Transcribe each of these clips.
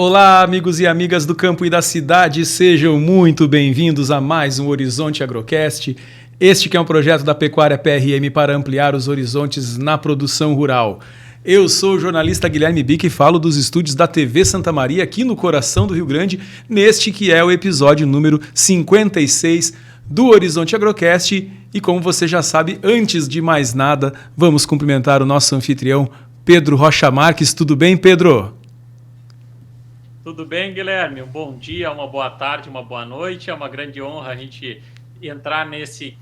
Olá, amigos e amigas do campo e da cidade, sejam muito bem-vindos a mais um Horizonte Agrocast. Este que é um projeto da Pecuária PRM para ampliar os horizontes na produção rural. Eu sou o jornalista Guilherme Bic e falo dos estúdios da TV Santa Maria, aqui no coração do Rio Grande, neste que é o episódio número 56 do Horizonte Agrocast. E como você já sabe, antes de mais nada, vamos cumprimentar o nosso anfitrião, Pedro Rocha Marques. Tudo bem, Pedro? Tudo bem, Guilherme? Um bom dia, uma boa tarde, uma boa noite. É uma grande honra a gente entrar nesse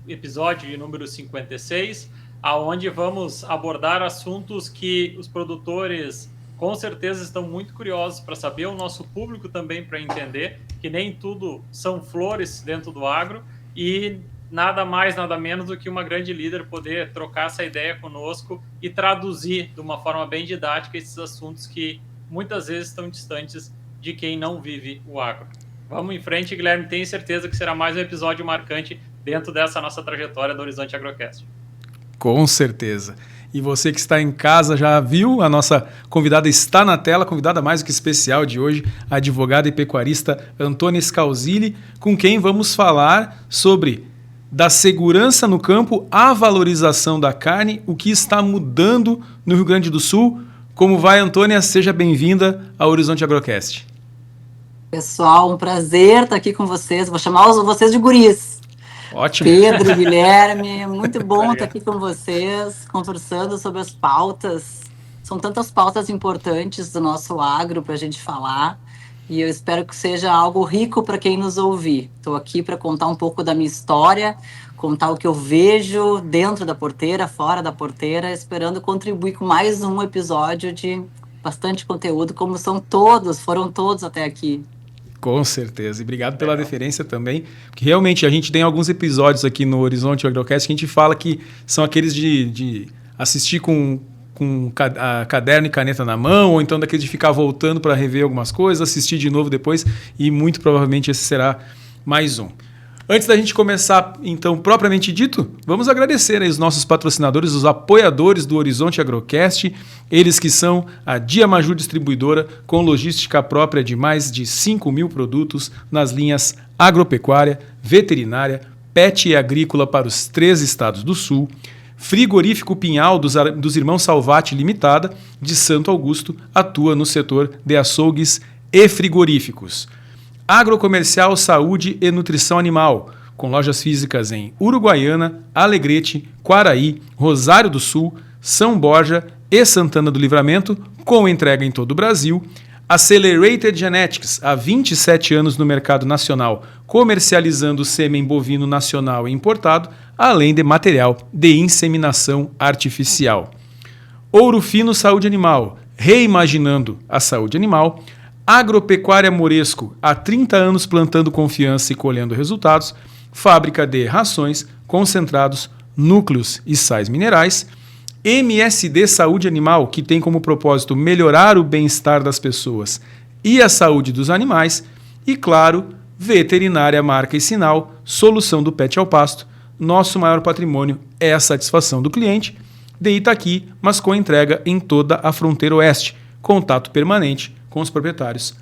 episódio de número 56, aonde vamos abordar assuntos que os produtores com certeza estão muito curiosos para saber, o nosso público também para entender que nem tudo são flores dentro do agro e nada mais, nada menos do que uma grande líder poder trocar essa ideia conosco e traduzir de uma forma bem didática esses assuntos que muitas vezes estão distantes de quem não vive o agro. Vamos em frente, Guilherme. Tenho certeza que será mais um episódio marcante dentro dessa nossa trajetória do Horizonte Agrocast. Com certeza. E você que está em casa já viu, a nossa convidada está na tela, convidada mais do que especial de hoje, a advogada e pecuarista Antônia Scalzilli, com quem vamos falar sobre da segurança no campo à valorização da carne, o que está mudando no Rio Grande do Sul. Como vai, Antônia? Seja bem-vinda ao Horizonte Agrocast. Pessoal, um prazer estar aqui com vocês. Vou chamar vocês de guris. Ótimo. Pedro, Guilherme, muito bom estar aqui com vocês, conversando sobre as pautas. São tantas pautas importantes do nosso agro para a gente falar e eu espero que seja algo rico para quem nos ouvir. Estou aqui para contar um pouco da minha história, contar o que eu vejo dentro da porteira, fora da porteira, esperando contribuir com mais um episódio de bastante conteúdo, como foram todos até aqui. Com certeza. E obrigado pela deferência também, porque realmente a gente tem alguns episódios aqui no Horizonte Agrocast que a gente fala que são aqueles de assistir com a caderno e caneta na mão, ou então daqueles de ficar voltando para rever algumas coisas, assistir de novo depois, e muito provavelmente esse será mais um. Antes da gente começar, então, propriamente dito, vamos agradecer aí os nossos patrocinadores, os apoiadores do Horizonte Agrocast, eles que são a Diamaju Distribuidora, com logística própria de mais de 5.000 produtos nas linhas agropecuária, veterinária, pet e agrícola para os 3 estados do Sul, Frigorífico Pinhal dos Irmãos Salvati Limitada, de Santo Augusto, atua no setor de açougues e frigoríficos. Agrocomercial Saúde e Nutrição Animal, com lojas físicas em Uruguaiana, Alegrete, Quaraí, Rosário do Sul, São Borja e Santana do Livramento, com entrega em todo o Brasil. Accelerated Genetics, há 27 anos no mercado nacional, comercializando sêmen bovino nacional e importado, além de material de inseminação artificial. Ouro Fino Saúde Animal, reimaginando a saúde animal. Agropecuária Moresco, há 30 anos plantando confiança e colhendo resultados. Fábrica de rações, concentrados, núcleos e sais minerais. MSD Saúde Animal, que tem como propósito melhorar o bem-estar das pessoas e a saúde dos animais. E, claro, Veterinária Marca e Sinal, solução do pet ao pasto. Nosso maior patrimônio é a satisfação do cliente. De Itaqui, mas com entrega em toda a fronteira oeste. Contato permanente com os proprietários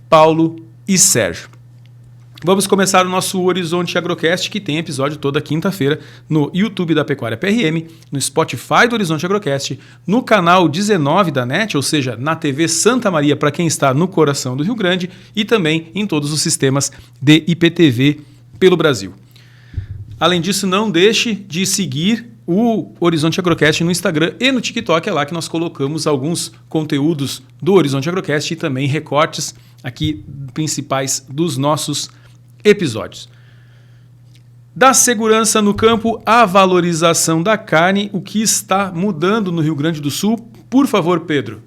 Paulo e Sérgio. Vamos começar o nosso Horizonte Agrocast, que tem episódio toda quinta-feira no YouTube da Pecuária PRM, no Spotify do Horizonte Agrocast, no canal 19 da NET, ou seja, na TV Santa Maria para quem está no coração do Rio Grande e também em todos os sistemas de IPTV pelo Brasil. Além disso, não deixe de seguir o Horizonte Agrocast no Instagram e no TikTok, é lá que nós colocamos alguns conteúdos do Horizonte Agrocast e também recortes aqui principais dos nossos episódios. Da segurança no campo à valorização da carne, o que está mudando no Rio Grande do Sul? Por favor, Pedro,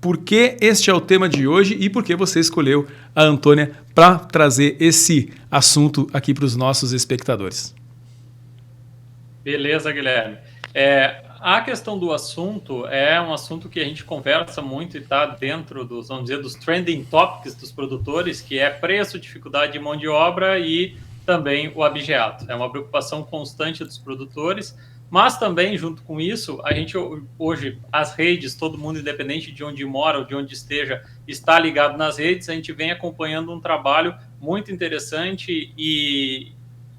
por que este é o tema de hoje e por que você escolheu a Antônia para trazer esse assunto aqui para os nossos espectadores? Beleza, Guilherme. A questão do assunto é um assunto que a gente conversa muito e está dentro dos, vamos dizer, dos trending topics dos produtores, que é preço, dificuldade de mão de obra e também o abigeato. É uma preocupação constante dos produtores, Mas também, junto com isso, a gente hoje, as redes, todo mundo, independente de onde mora ou de onde esteja, está ligado nas redes, a gente vem acompanhando um trabalho muito interessante e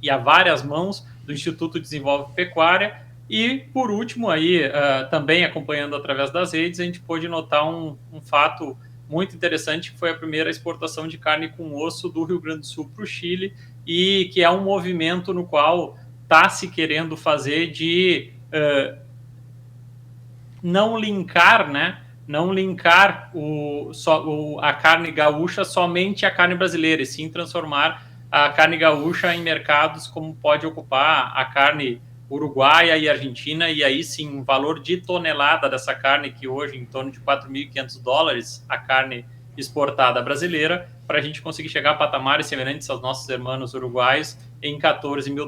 a várias mãos do Instituto Desenvolve Pecuária. E, por último, aí, também acompanhando através das redes, a gente pôde notar um fato muito interessante, que foi a primeira exportação de carne com osso do Rio Grande do Sul para o Chile, e que é um movimento no qual está se querendo fazer de não linkar, né? Não linkar a carne gaúcha somente à carne brasileira, e sim transformar a carne gaúcha em mercados como pode ocupar a carne uruguaia e argentina, e aí sim, um valor de tonelada dessa carne, que hoje em torno de $4.500 a carne exportada brasileira, para a gente conseguir chegar a patamares semelhantes aos nossos irmãos uruguaios em $14 mil.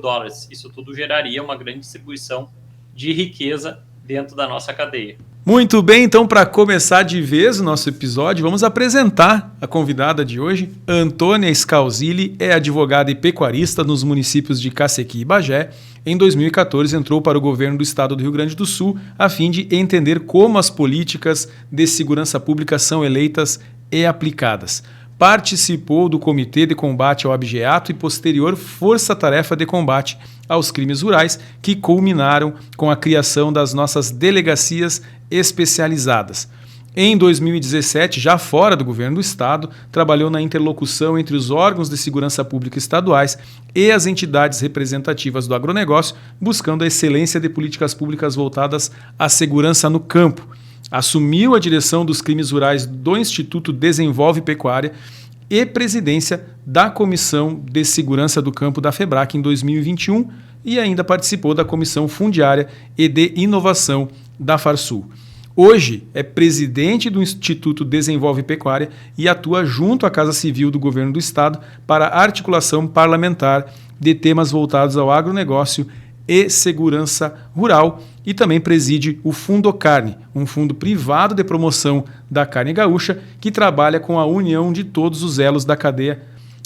Isso tudo geraria uma grande distribuição de riqueza dentro da nossa cadeia. Muito bem, então, para começar de vez o nosso episódio, vamos apresentar a convidada de hoje. Antônia Scalzilli é advogada e pecuarista nos municípios de Cacequi e Bagé. Em 2014, entrou para o governo do estado do Rio Grande do Sul a fim de entender como as políticas de segurança pública são eleitas e aplicadas. Participou do Comitê de Combate ao Abigeato e posterior Força-Tarefa de Combate aos Crimes Rurais, que culminaram com a criação das nossas delegacias especializadas. Em 2017, já fora do governo do estado, trabalhou na interlocução entre os órgãos de segurança pública estaduais e as entidades representativas do agronegócio, buscando a excelência de políticas públicas voltadas à segurança no campo. Assumiu a direção dos crimes rurais do Instituto Desenvolve Pecuária e presidência da Comissão de Segurança do Campo da FEBRAC em 2021 e ainda participou da Comissão Fundiária e de Inovação da Farsul. Hoje é presidente do Instituto Desenvolve Pecuária e atua junto à Casa Civil do Governo do Estado para a articulação parlamentar de temas voltados ao agronegócio e segurança rural, e também preside o Fundocarne, um fundo privado de promoção da carne gaúcha que trabalha com a união de todos os elos da cadeia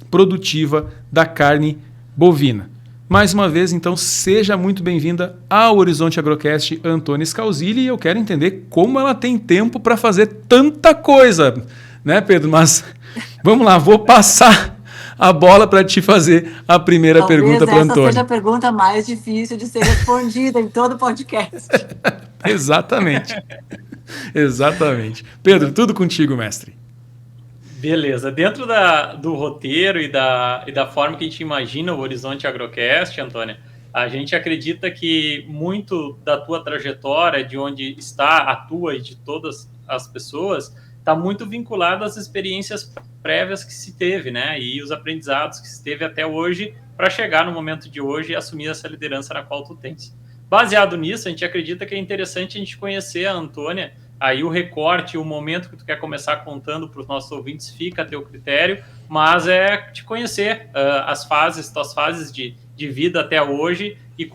produtiva da carne bovina. Mais uma vez, então, seja muito bem-vinda ao Horizonte Agrocast, Antônia Scalzilli, e eu quero entender como ela tem tempo para fazer tanta coisa, né, Pedro? Mas vamos lá, vou passar a bola para te fazer a primeira pergunta para o Antônio. Talvez essa seja a pergunta mais difícil de ser respondida em todo o podcast. Exatamente. Exatamente. Pedro, tudo contigo, mestre. Beleza. Dentro do roteiro e da forma que a gente imagina o Horizonte Agrocast, Antônia, a gente acredita que muito da tua trajetória, de onde atua e de todas as pessoas, está muito vinculado às experiências prévias que se teve, né? E os aprendizados que se teve até hoje para chegar no momento de hoje e assumir essa liderança na qual tu tens. Baseado nisso, a gente acredita que é interessante a gente conhecer a Antônia, aí o recorte, o momento que tu quer começar contando para os nossos ouvintes fica a teu critério, mas é te conhecer tuas fases de vida até hoje e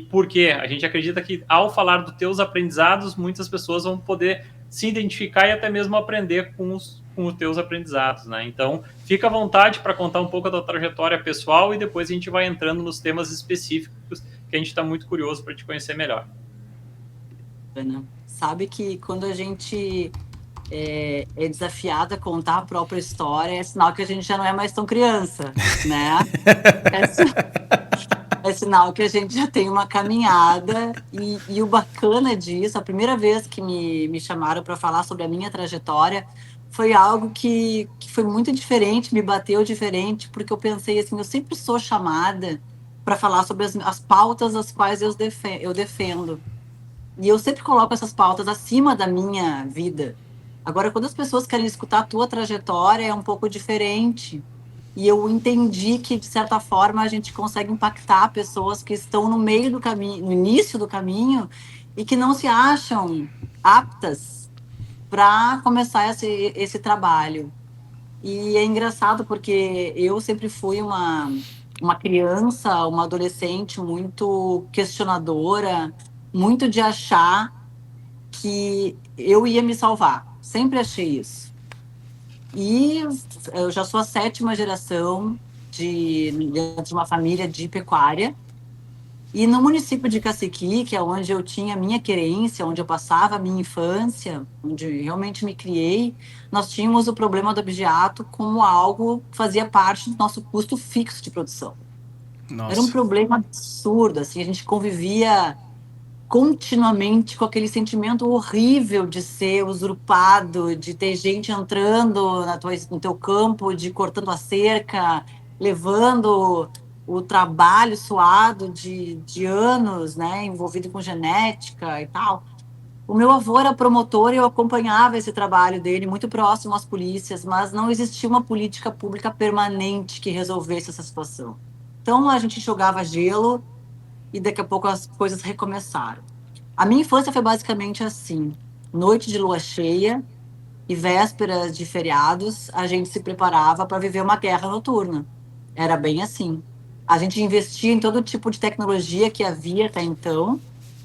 por quê. A gente acredita que ao falar dos teus aprendizados, muitas pessoas vão poder se identificar e até mesmo aprender com os teus aprendizados, né? Então, fica à vontade para contar um pouco da tua trajetória pessoal e depois a gente vai entrando nos temas específicos que a gente está muito curioso para te conhecer melhor. Sabe que quando a gente é desafiado a contar a própria história, é sinal que a gente já não é mais tão criança, né? É sinal que a gente já tem uma caminhada e o bacana disso, a primeira vez que me chamaram para falar sobre a minha trajetória foi algo que foi muito diferente, me bateu diferente, porque eu pensei assim, eu sempre sou chamada para falar sobre as pautas as quais eu defendo. E eu sempre coloco essas pautas acima da minha vida. Agora, quando as pessoas querem escutar a tua trajetória, é um pouco diferente. E eu entendi que, de certa forma, a gente consegue impactar pessoas que estão no meio do caminho, no início do caminho, e que não se acham aptas para começar esse trabalho. E é engraçado porque eu sempre fui uma criança, uma adolescente muito questionadora, muito de achar que eu ia me salvar. Sempre achei isso. E eu já sou a 7ª geração dentro de uma família de pecuária. E no município de Caciqui, que é onde eu tinha a minha querência, onde eu passava a minha infância, onde realmente me criei, nós tínhamos o problema do objeto como algo que fazia parte do nosso custo fixo de produção. Era um Nossa. problema absurdo, assim, a gente convivia continuamente com aquele sentimento horrível de ser usurpado, de ter gente entrando no teu campo, de cortando a cerca, levando o trabalho suado de anos, né, envolvido com genética e tal. O meu avô era promotor e eu acompanhava esse trabalho dele muito próximo às polícias, mas não existia uma política pública permanente que resolvesse essa situação. Então a gente jogava gelo e daqui a pouco as coisas recomeçaram. A minha infância foi basicamente assim: noite de lua cheia e vésperas de feriados, a gente se preparava para viver uma guerra noturna. Era bem assim. A gente investia em todo tipo de tecnologia que havia até então.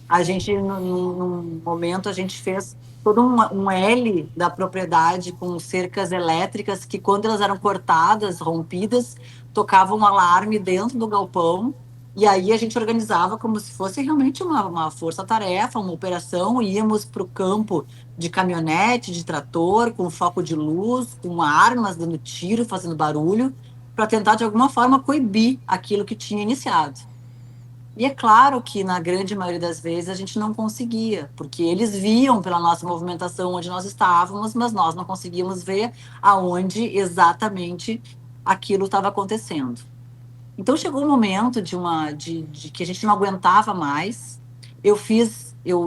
A gente, num momento, a gente fez todo um L da propriedade com cercas elétricas que, quando elas eram cortadas, rompidas, tocava um alarme dentro do galpão. E aí a gente organizava como se fosse realmente uma força-tarefa, uma operação. Íamos para o campo de caminhonete, de trator, com foco de luz, com armas, dando tiro, fazendo barulho, para tentar, de alguma forma, coibir aquilo que tinha iniciado. E é claro que, na grande maioria das vezes, a gente não conseguia, porque eles viam pela nossa movimentação onde nós estávamos, mas nós não conseguíamos ver aonde exatamente aquilo estava acontecendo. Então chegou um momento de que a gente não aguentava mais. Eu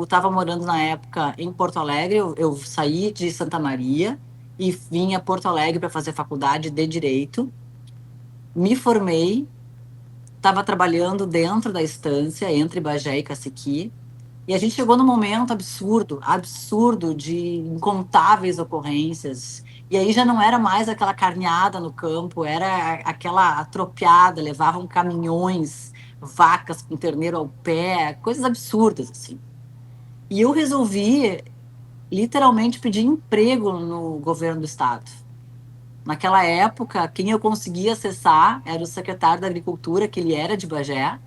estava morando na época em Porto Alegre, eu saí de Santa Maria e vim a Porto Alegre para fazer faculdade de Direito. Me formei, estava trabalhando dentro da estância, entre Bagé e Caciqui, e a gente chegou num momento absurdo, absurdo, de incontáveis ocorrências. E aí já não era mais aquela carneada no campo, era aquela atropiada, levavam caminhões, vacas com terneiro ao pé, coisas absurdas, assim. E eu resolvi, literalmente, pedir emprego no governo do estado. Naquela época, quem eu conseguia acessar era o secretário da Agricultura, que ele era de Bagé,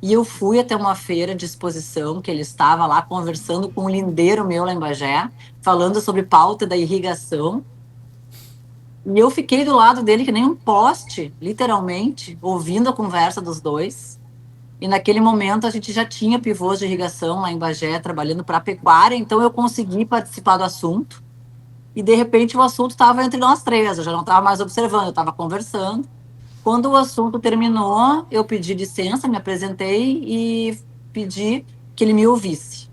e eu fui até uma feira de exposição, que ele estava lá conversando com um lindeiro meu lá em Bagé, falando sobre pauta da irrigação. E eu fiquei do lado dele que nem um poste, literalmente, ouvindo a conversa dos dois. E naquele momento a gente já tinha pivôs de irrigação lá em Bagé, trabalhando para a pecuária, então eu consegui participar do assunto. E de repente o assunto estava entre nós três, eu já não estava mais observando, eu estava conversando. Quando o assunto terminou, eu pedi licença, me apresentei e pedi que ele me ouvisse.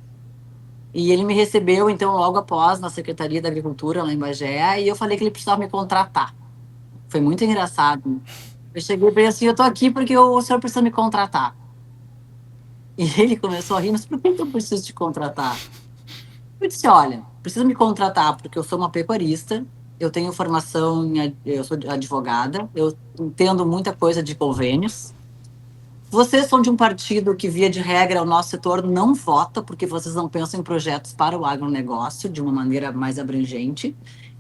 E ele me recebeu, então, logo após, na Secretaria da Agricultura, lá em Bagé, e eu falei que ele precisava me contratar. Foi muito engraçado. Eu cheguei para ele assim: eu estou aqui porque o senhor precisa me contratar. E ele começou a rir: mas por que eu preciso te contratar? Eu disse: olha, precisa me contratar porque eu sou uma pecuarista, eu tenho formação, eu sou advogada, eu entendo muita coisa de convênios. Vocês são de um partido que, via de regra, o nosso setor não vota, porque vocês não pensam em projetos para o agronegócio de uma maneira mais abrangente.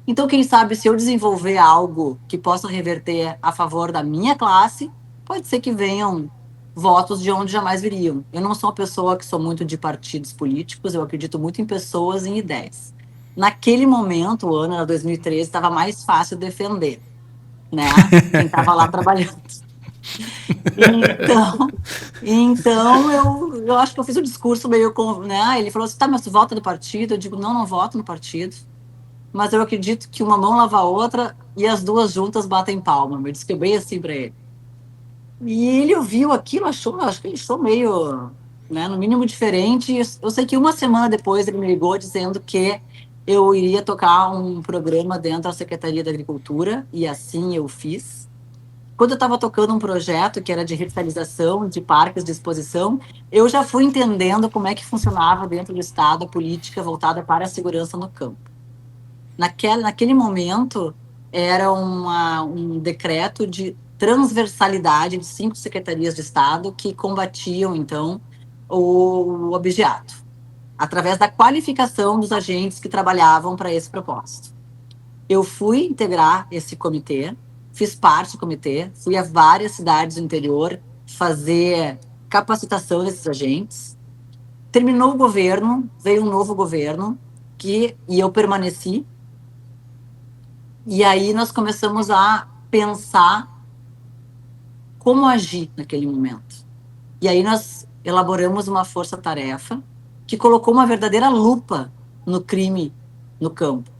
Então, quem sabe, se eu desenvolver algo que possa reverter a favor da minha classe, pode ser que venham votos de onde jamais viriam. Eu não sou uma pessoa que sou muito de partidos políticos, eu acredito muito em pessoas e em ideias. Naquele momento, o ano era 2013, estava mais fácil defender, né? Quem estava lá trabalhando. Então, eu acho que eu fiz um discurso meio, né? Ele falou assim: tá, mas tu vota no partido? Eu digo: não, não voto no partido. Mas eu acredito que uma mão lava a outra e as duas juntas batem palma. Eu disse que bem assim para ele. E ele ouviu aquilo, acho que ele achou meio, né, no mínimo diferente. Eu sei que uma semana depois ele me ligou dizendo que eu iria tocar um programa dentro da Secretaria da Agricultura, e assim eu fiz. Quando eu estava tocando um projeto que era de revitalização de parques de exposição, eu já fui entendendo como é que funcionava dentro do Estado a política voltada para a segurança no campo. Naquele momento, era um decreto de transversalidade de 5 secretarias de Estado que combatiam, então, o objeto, através da qualificação dos agentes que trabalhavam para esse propósito. Eu fui integrar esse comitê, fiz parte do comitê, fui a várias cidades do interior fazer capacitação desses agentes. Terminou o governo, veio um novo governo, e eu permaneci. E aí nós começamos a pensar como agir naquele momento. E aí nós elaboramos uma força-tarefa que colocou uma verdadeira lupa no crime no campo.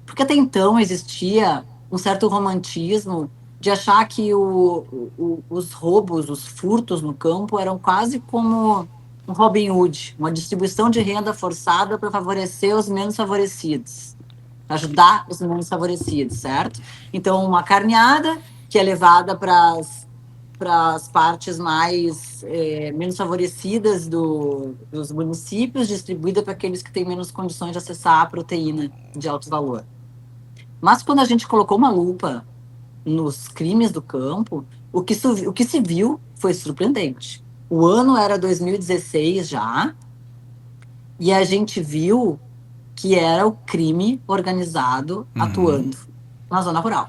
Porque até então existia um certo romantismo de achar que os roubos, os furtos no campo eram quase como um Robin Hood, uma distribuição de renda forçada para favorecer os menos favorecidos, ajudar os menos favorecidos, certo? Então, uma carneada que é levada para as partes mais menos favorecidas dos municípios, distribuída para aqueles que têm menos condições de acessar a proteína de alto valor. Mas quando a gente colocou uma lupa nos crimes do campo, o que se viu foi surpreendente. O ano era 2016 já, e a gente viu que era o crime organizado atuando na zona rural.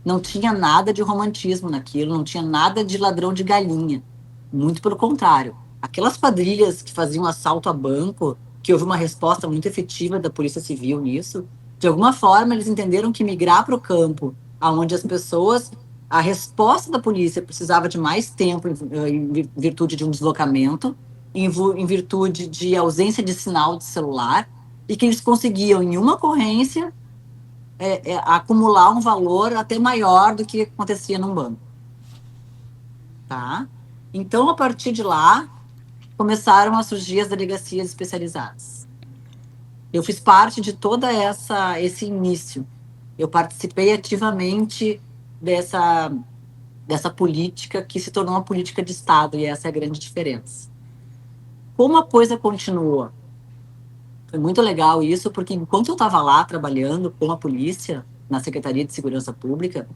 Não tinha nada de romantismo naquilo, não tinha nada de ladrão de galinha. Muito pelo contrário. Aquelas quadrilhas que faziam assalto a banco, que houve uma resposta muito efetiva da Polícia Civil nisso, de alguma forma eles entenderam que migrar para o campo, onde as pessoas, a resposta da polícia precisava de mais tempo em virtude de um deslocamento, em virtude de ausência de sinal de celular, e que eles conseguiam, em uma ocorrência, acumular um valor até maior do que acontecia num banco. Tá? Então, a partir de lá, começaram a surgir as delegacias especializadas. Eu fiz parte de toda esse início. Eu participei ativamente dessa política que se tornou uma política de Estado, e essa é a grande diferença. Como a coisa continua? Foi muito legal isso, porque enquanto eu estava lá trabalhando com a polícia, na Secretaria de Segurança Pública,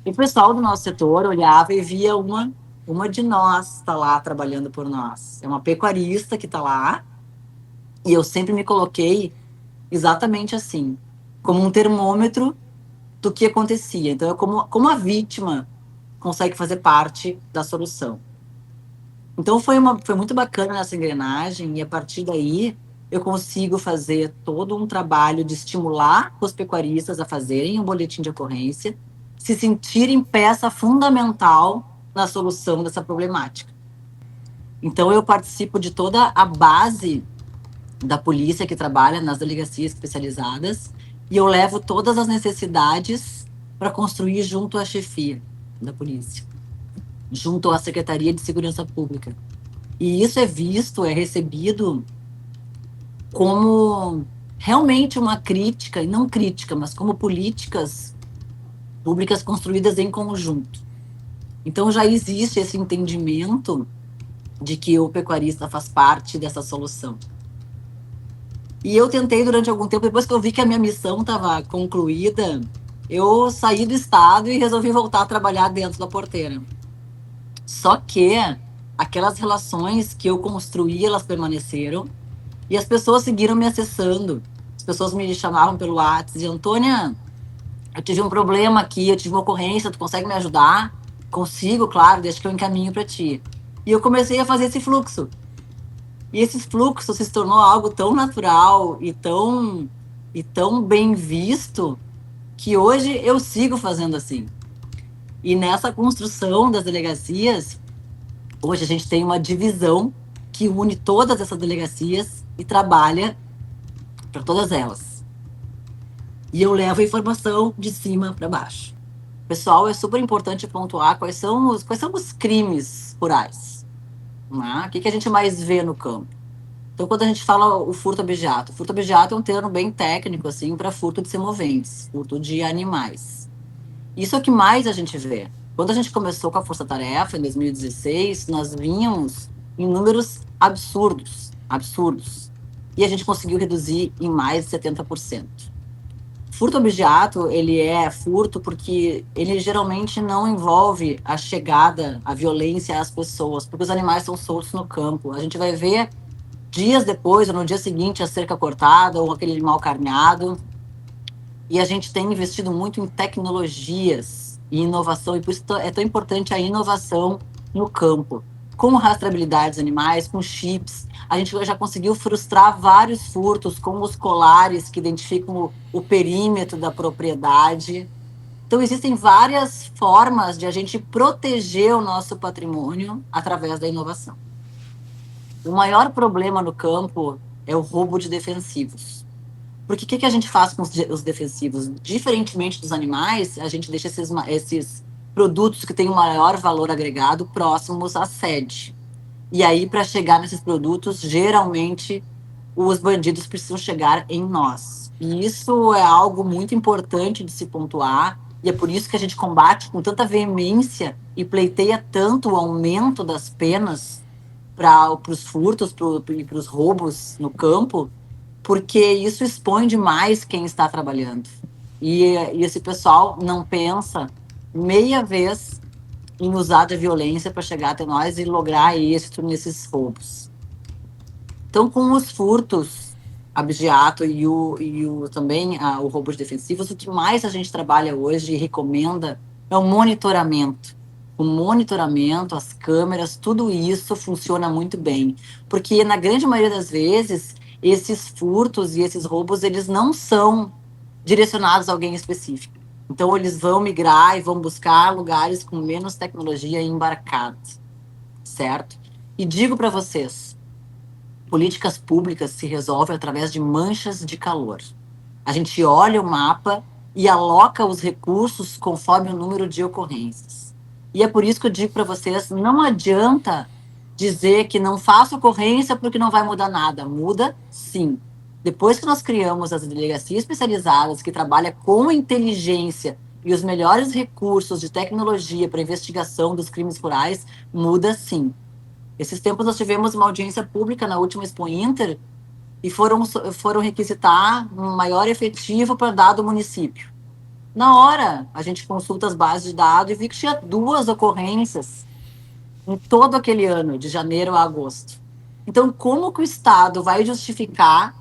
o pessoal do nosso setor olhava e via uma de nós está lá trabalhando por nós. É uma pecuarista que está lá, e eu sempre me coloquei exatamente assim, como um termômetro do que acontecia. Então, como a vítima consegue fazer parte da solução. Então, foi muito bacana essa engrenagem, e a partir daí eu consigo fazer todo um trabalho de estimular os pecuaristas a fazerem um boletim de ocorrência, se sentirem peça fundamental na solução dessa problemática. Então, eu participo de toda a base da polícia que trabalha nas delegacias especializadas, e eu levo todas as necessidades para construir junto à chefia da polícia, junto à Secretaria de Segurança Pública. E isso é recebido como realmente uma crítica, e não crítica, mas como políticas públicas construídas em conjunto. Então, já existe esse entendimento de que o pecuarista faz parte dessa solução. E eu tentei durante algum tempo, depois que eu vi que a minha missão estava concluída, eu saí do estado e resolvi voltar a trabalhar dentro da porteira. Só que aquelas relações que eu construí, elas permaneceram, e as pessoas seguiram me acessando. As pessoas me chamavam pelo WhatsApp, diziam: Antônia, eu tive um problema aqui, eu tive uma ocorrência, tu consegue me ajudar? Consigo, claro, deixa que eu encaminho para ti. E eu comecei a fazer esse fluxo. E esse fluxo se tornou algo tão natural e tão bem visto, que hoje eu sigo fazendo assim. E nessa construção das delegacias, hoje a gente tem uma divisão que une todas essas delegacias e trabalha para todas elas. E eu levo a informação de cima para baixo. Pessoal, é super importante pontuar quais são os crimes rurais. Né? O que a gente mais vê no campo? Então, quando a gente fala o furto abegeato é um termo bem técnico assim, para furto de semoventes, furto de animais. Isso é o que mais a gente vê. Quando a gente começou com a Força Tarefa, em 2016, nós vínhamos em números absurdos. E a gente conseguiu reduzir em mais de 70%. Furto abegeato, ele é furto porque ele geralmente não envolve a chegada, a violência às pessoas, porque os animais são soltos no campo. A gente vai ver dias depois, ou no dia seguinte, a cerca cortada, ou aquele animal carneado. E a gente tem investido muito em tecnologias e inovação, e por isso é tão importante a inovação no campo. com rastreabilidade dos animais, com chips. A gente já conseguiu frustrar vários furtos com os colares que identificam o perímetro da propriedade. Então, existem várias formas de a gente proteger o nosso patrimônio através da inovação. O maior problema no campo é o roubo de defensivos. Porque o que a gente faz com os defensivos? Diferentemente dos animais, a gente deixa esses produtos que têm um maior valor agregado próximos à sede. E aí, para chegar nesses produtos, geralmente, os bandidos precisam chegar em nós. E isso é algo muito importante de se pontuar, e é por isso que a gente combate com tanta veemência e pleiteia tanto o aumento das penas para os furtos e para os roubos no campo, porque isso expõe demais quem está trabalhando. E esse pessoal não pensa meia vez em usar da violência para chegar até nós e lograr êxito nesses roubos. Então, com os furtos, abigeato também o roubo de defensivos, o que mais a gente trabalha hoje e recomenda é o monitoramento. O monitoramento, as câmeras, tudo isso funciona muito bem. Porque, na grande maioria das vezes, esses furtos e esses roubos, eles não são direcionados a alguém específico. Então, eles vão migrar e vão buscar lugares com menos tecnologia embarcada, certo? E digo para vocês, políticas públicas se resolvem através de manchas de calor. A gente olha o mapa e aloca os recursos conforme o número de ocorrências. E é por isso que eu digo para vocês, não adianta dizer que não faço ocorrência porque não vai mudar nada. Muda, sim. Depois que nós criamos as delegacias especializadas que trabalham com inteligência e os melhores recursos de tecnologia para investigação dos crimes rurais, muda sim. Esses tempos nós tivemos uma audiência pública na última Expo Inter e foram requisitar um maior efetivo para dado município. Na hora, a gente consulta as bases de dados e vi que tinha 2 ocorrências em todo aquele ano, de janeiro a agosto. Então, como que o Estado vai justificar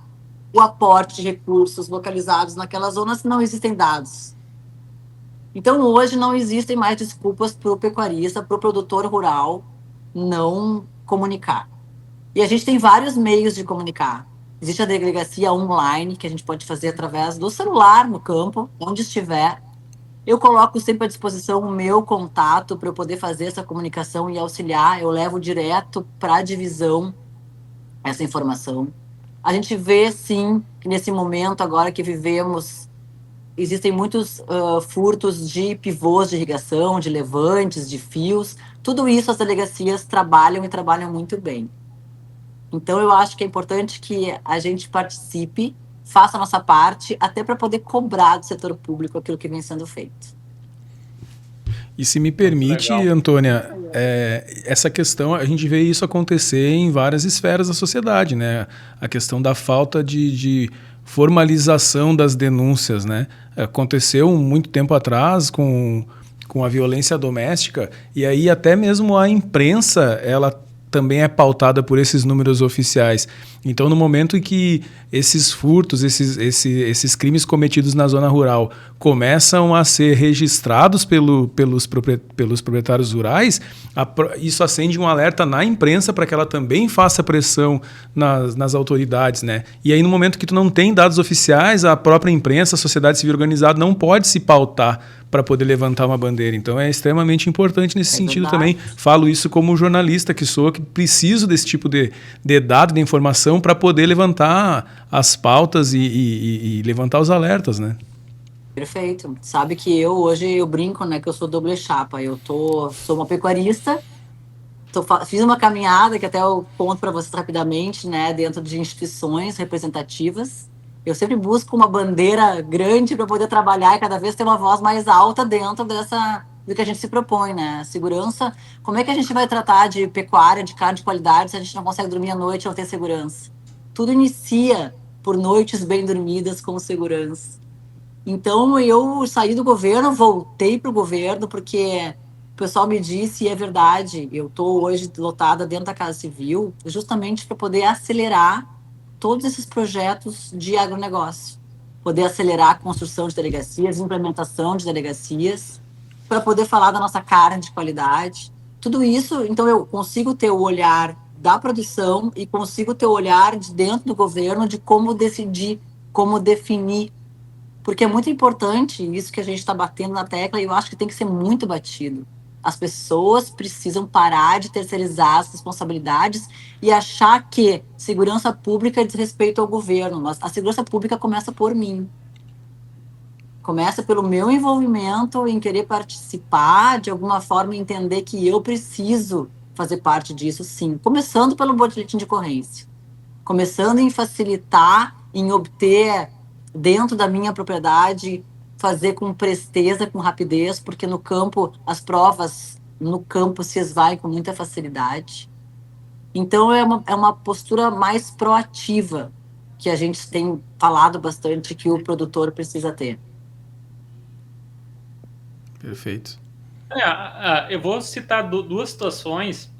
o aporte de recursos localizados naquelas zonas se não existem dados? Então, hoje não existem mais desculpas para o pecuarista, para o produtor rural não comunicar. E a gente tem vários meios de comunicar. Existe a delegacia online, que a gente pode fazer através do celular no campo, onde estiver. Eu coloco sempre à disposição o meu contato para eu poder fazer essa comunicação e auxiliar. Eu levo direto para a divisão essa informação. A gente vê, sim, que nesse momento agora que vivemos, existem muitos furtos de pivôs de irrigação, de levantes, de fios. Tudo isso as delegacias trabalham e trabalham muito bem. Então, eu acho que é importante que a gente participe, faça a nossa parte, até para poder cobrar do setor público aquilo que vem sendo feito. E se me permite, Antônia, essa questão, a gente vê isso acontecer em várias esferas da sociedade, né? A questão da falta de formalização das denúncias, né? Aconteceu muito tempo atrás com a violência doméstica, e aí até mesmo a imprensa, ela também é pautada por esses números oficiais. Então, no momento em que esses furtos, esses crimes cometidos na zona rural começam a ser registrados pelos proprietários rurais, isso acende um alerta na imprensa para que ela também faça pressão nas autoridades, né? E aí, no momento que tu não tem dados oficiais, a própria imprensa, a sociedade civil organizada não pode se pautar para poder levantar uma bandeira. Então, é extremamente importante nesse sentido também. Falo isso como jornalista que sou, que preciso desse tipo de dado, de informação, para poder levantar as pautas e levantar os alertas, né? Perfeito. Sabe que hoje eu brinco, né, que eu sou doble chapa. Sou uma pecuarista, fiz uma caminhada, que até eu conto para vocês rapidamente, né, dentro de instituições representativas. Eu sempre busco uma bandeira grande para poder trabalhar e cada vez ter uma voz mais alta dentro do que a gente se propõe, né? Segurança, como é que a gente vai tratar de pecuária, de carne de qualidade, se a gente não consegue dormir à noite ou ter segurança? Tudo inicia por noites bem dormidas com segurança. Então, eu saí do governo, voltei para o governo, porque o pessoal me disse, e é verdade, eu estou hoje lotada dentro da Casa Civil, justamente para poder acelerar todos esses projetos de agronegócio. Poder acelerar a construção de delegacias, implementação de delegacias, para poder falar da nossa carne de qualidade. Tudo isso, então eu consigo ter o olhar da produção e consigo ter o olhar de dentro do governo de como decidir, como definir, porque é muito importante isso que a gente está batendo na tecla e eu acho que tem que ser muito batido. As pessoas precisam parar de terceirizar as responsabilidades e achar que segurança pública diz respeito ao governo, mas a segurança pública começa por mim. Começa pelo meu envolvimento em querer participar, de alguma forma entender que eu preciso fazer parte disso, sim. Começando pelo boletim de ocorrência. Começando em facilitar, em obter dentro da minha propriedade, fazer com presteza, com rapidez, porque no campo, as provas no campo se esvaem com muita facilidade. Então, é uma postura mais proativa que a gente tem falado bastante que o produtor precisa ter. Perfeito. Eu vou citar duas situações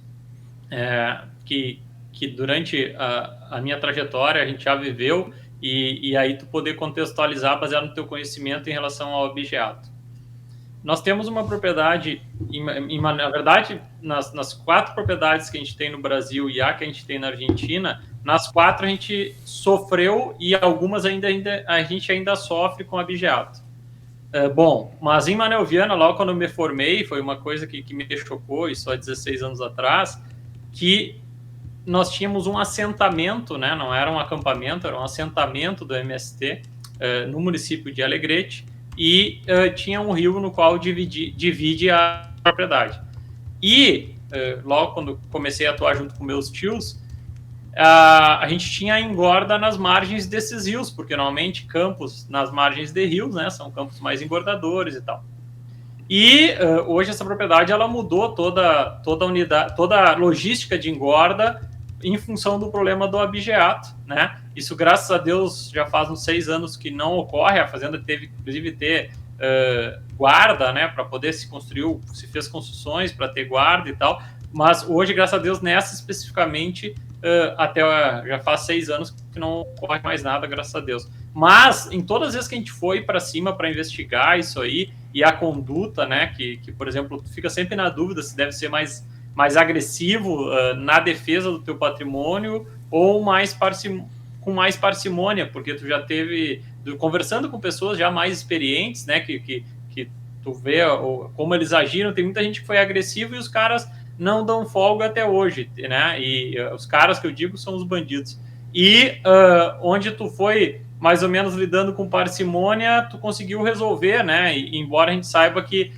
que durante a minha trajetória a gente já viveu e aí tu poder contextualizar baseado no teu conhecimento em relação ao objeto. Nós temos uma propriedade, na verdade, nas 4 propriedades que a gente tem no Brasil e a que a gente tem na Argentina, nas 4 a gente sofreu e algumas a gente ainda sofre com objeto. Bom, mas em Manuel Viana, logo quando eu me formei, foi uma coisa que me chocou, isso há 16 anos atrás, que nós tínhamos um assentamento, né? Não era um acampamento, era um assentamento do MST no município de Alegrete e tinha um rio no qual divide a propriedade. E logo quando comecei a atuar junto com meus tios, a gente tinha a engorda nas margens desses rios, porque normalmente campos nas margens de rios, né, são campos mais engordadores e tal. E hoje essa propriedade ela mudou toda a unidade, toda a logística de engorda em função do problema do abigeato, né? Isso, graças a Deus, já faz uns 6 anos que não ocorre. A fazenda teve, inclusive, ter guarda, né, para poder se fez construções para ter guarda e tal. Mas hoje, graças a Deus, nessa especificamente, até já faz 6 anos que não ocorre mais nada, graças a Deus. Mas em todas as vezes que a gente foi para cima para investigar isso aí e a conduta, né, que por exemplo, tu fica sempre na dúvida se deve ser mais agressivo na defesa do teu patrimônio ou com mais parcimônia, porque tu já teve, conversando com pessoas já mais experientes, né, que tu vê como eles agiram, tem muita gente que foi agressivo e os caras não dão folga até hoje, né, e os caras que eu digo são os bandidos. E onde tu foi mais ou menos lidando com parcimônia, tu conseguiu resolver, né, e, embora a gente saiba que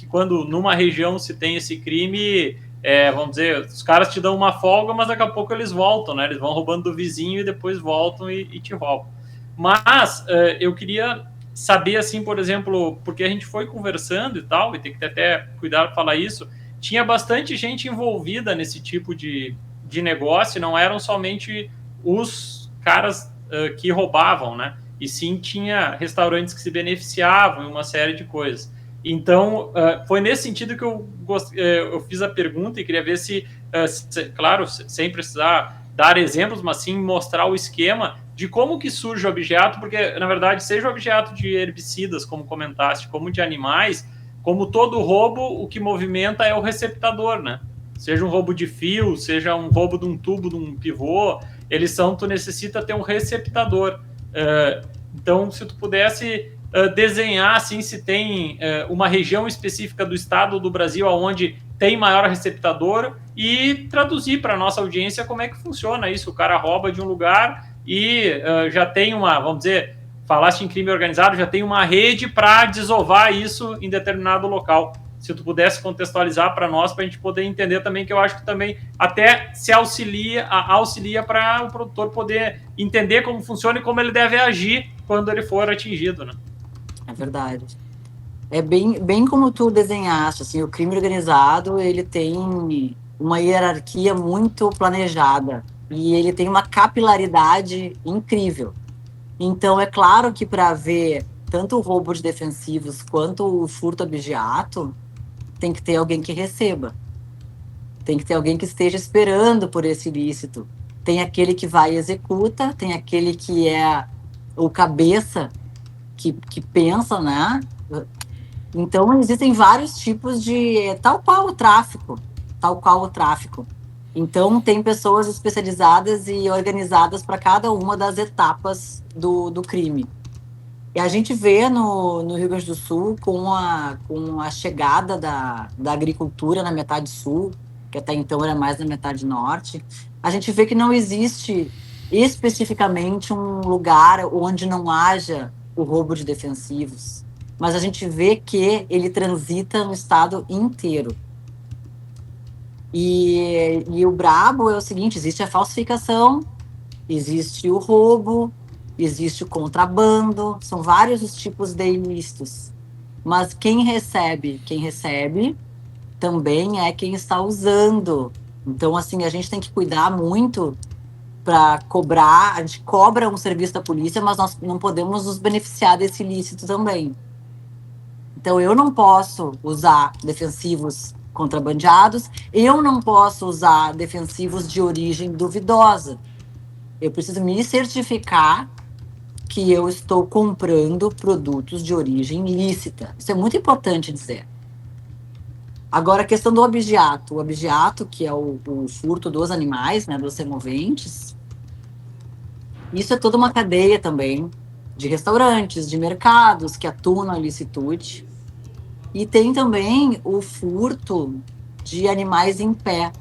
quando numa região se tem esse crime, vamos dizer, os caras te dão uma folga, mas daqui a pouco eles voltam, né? Eles vão roubando do vizinho e depois voltam e te roubam. Mas eu queria saber, assim, por exemplo, porque a gente foi conversando e tal, e tem que ter até cuidado para falar isso, tinha bastante gente envolvida nesse tipo de negócio, não eram somente os caras que roubavam, né? E sim tinha restaurantes que se beneficiavam e uma série de coisas. Então, foi nesse sentido que eu fiz a pergunta e queria ver se, claro, sem precisar dar exemplos, mas sim mostrar o esquema de como que surge o objeto, porque, na verdade, seja o objeto de herbicidas, como comentaste, como de animais, como todo roubo, o que movimenta é o receptador, né? Seja um roubo de fio, seja um roubo de um tubo, de um pivô, tu necessita ter um receptador. Então, se tu pudesse desenhar, assim, se tem uma região específica do estado do Brasil onde tem maior receptador e traduzir para a nossa audiência como é que funciona isso. O cara rouba de um lugar e já tem vamos dizer, falaste em crime organizado, já tem uma rede para desovar isso em determinado local. Se tu pudesse contextualizar para nós, para a gente poder entender também, que eu acho que também até se auxilia para o produtor poder entender como funciona e como ele deve agir quando ele for atingido, né? É verdade. É bem como tu desenhaste, assim, o crime organizado, ele tem uma hierarquia muito planejada e ele tem uma capilaridade incrível. Então, é claro que para haver tanto o roubo de defensivos quanto o furto abigeato, tem que ter alguém que receba. Tem que ter alguém que esteja esperando por esse ilícito. Tem aquele que vai e executa, tem aquele que é o cabeça que pensa, né? Então, existem vários tipos de... Tal qual o tráfico. tal qual o tráfico. Então, tem pessoas especializadas e organizadas para cada uma das etapas do crime. E a gente vê no Rio Grande do Sul, com a chegada da agricultura na metade sul, que até então era mais na metade norte, a gente vê que não existe especificamente um lugar onde não haja o roubo de defensivos. Mas a gente vê que ele transita no estado inteiro. E o brabo é o seguinte, existe a falsificação, existe o roubo, existe o contrabando, são vários os tipos de ilícitos. Mas quem recebe também é quem está usando. Então, assim, a gente tem que cuidar muito para cobrar, a gente cobra um serviço da polícia, mas nós não podemos nos beneficiar desse ilícito também. Então, eu não posso usar defensivos contrabandeados, eu não posso usar defensivos de origem duvidosa. Eu preciso me certificar que eu estou comprando produtos de origem lícita. Isso é muito importante dizer. Agora, a questão do objeato. O objeato, que é o furto dos animais, né, dos semoventes, isso é toda uma cadeia também de restaurantes, de mercados que atuam na ilicitude. E tem também o furto de animais em pé,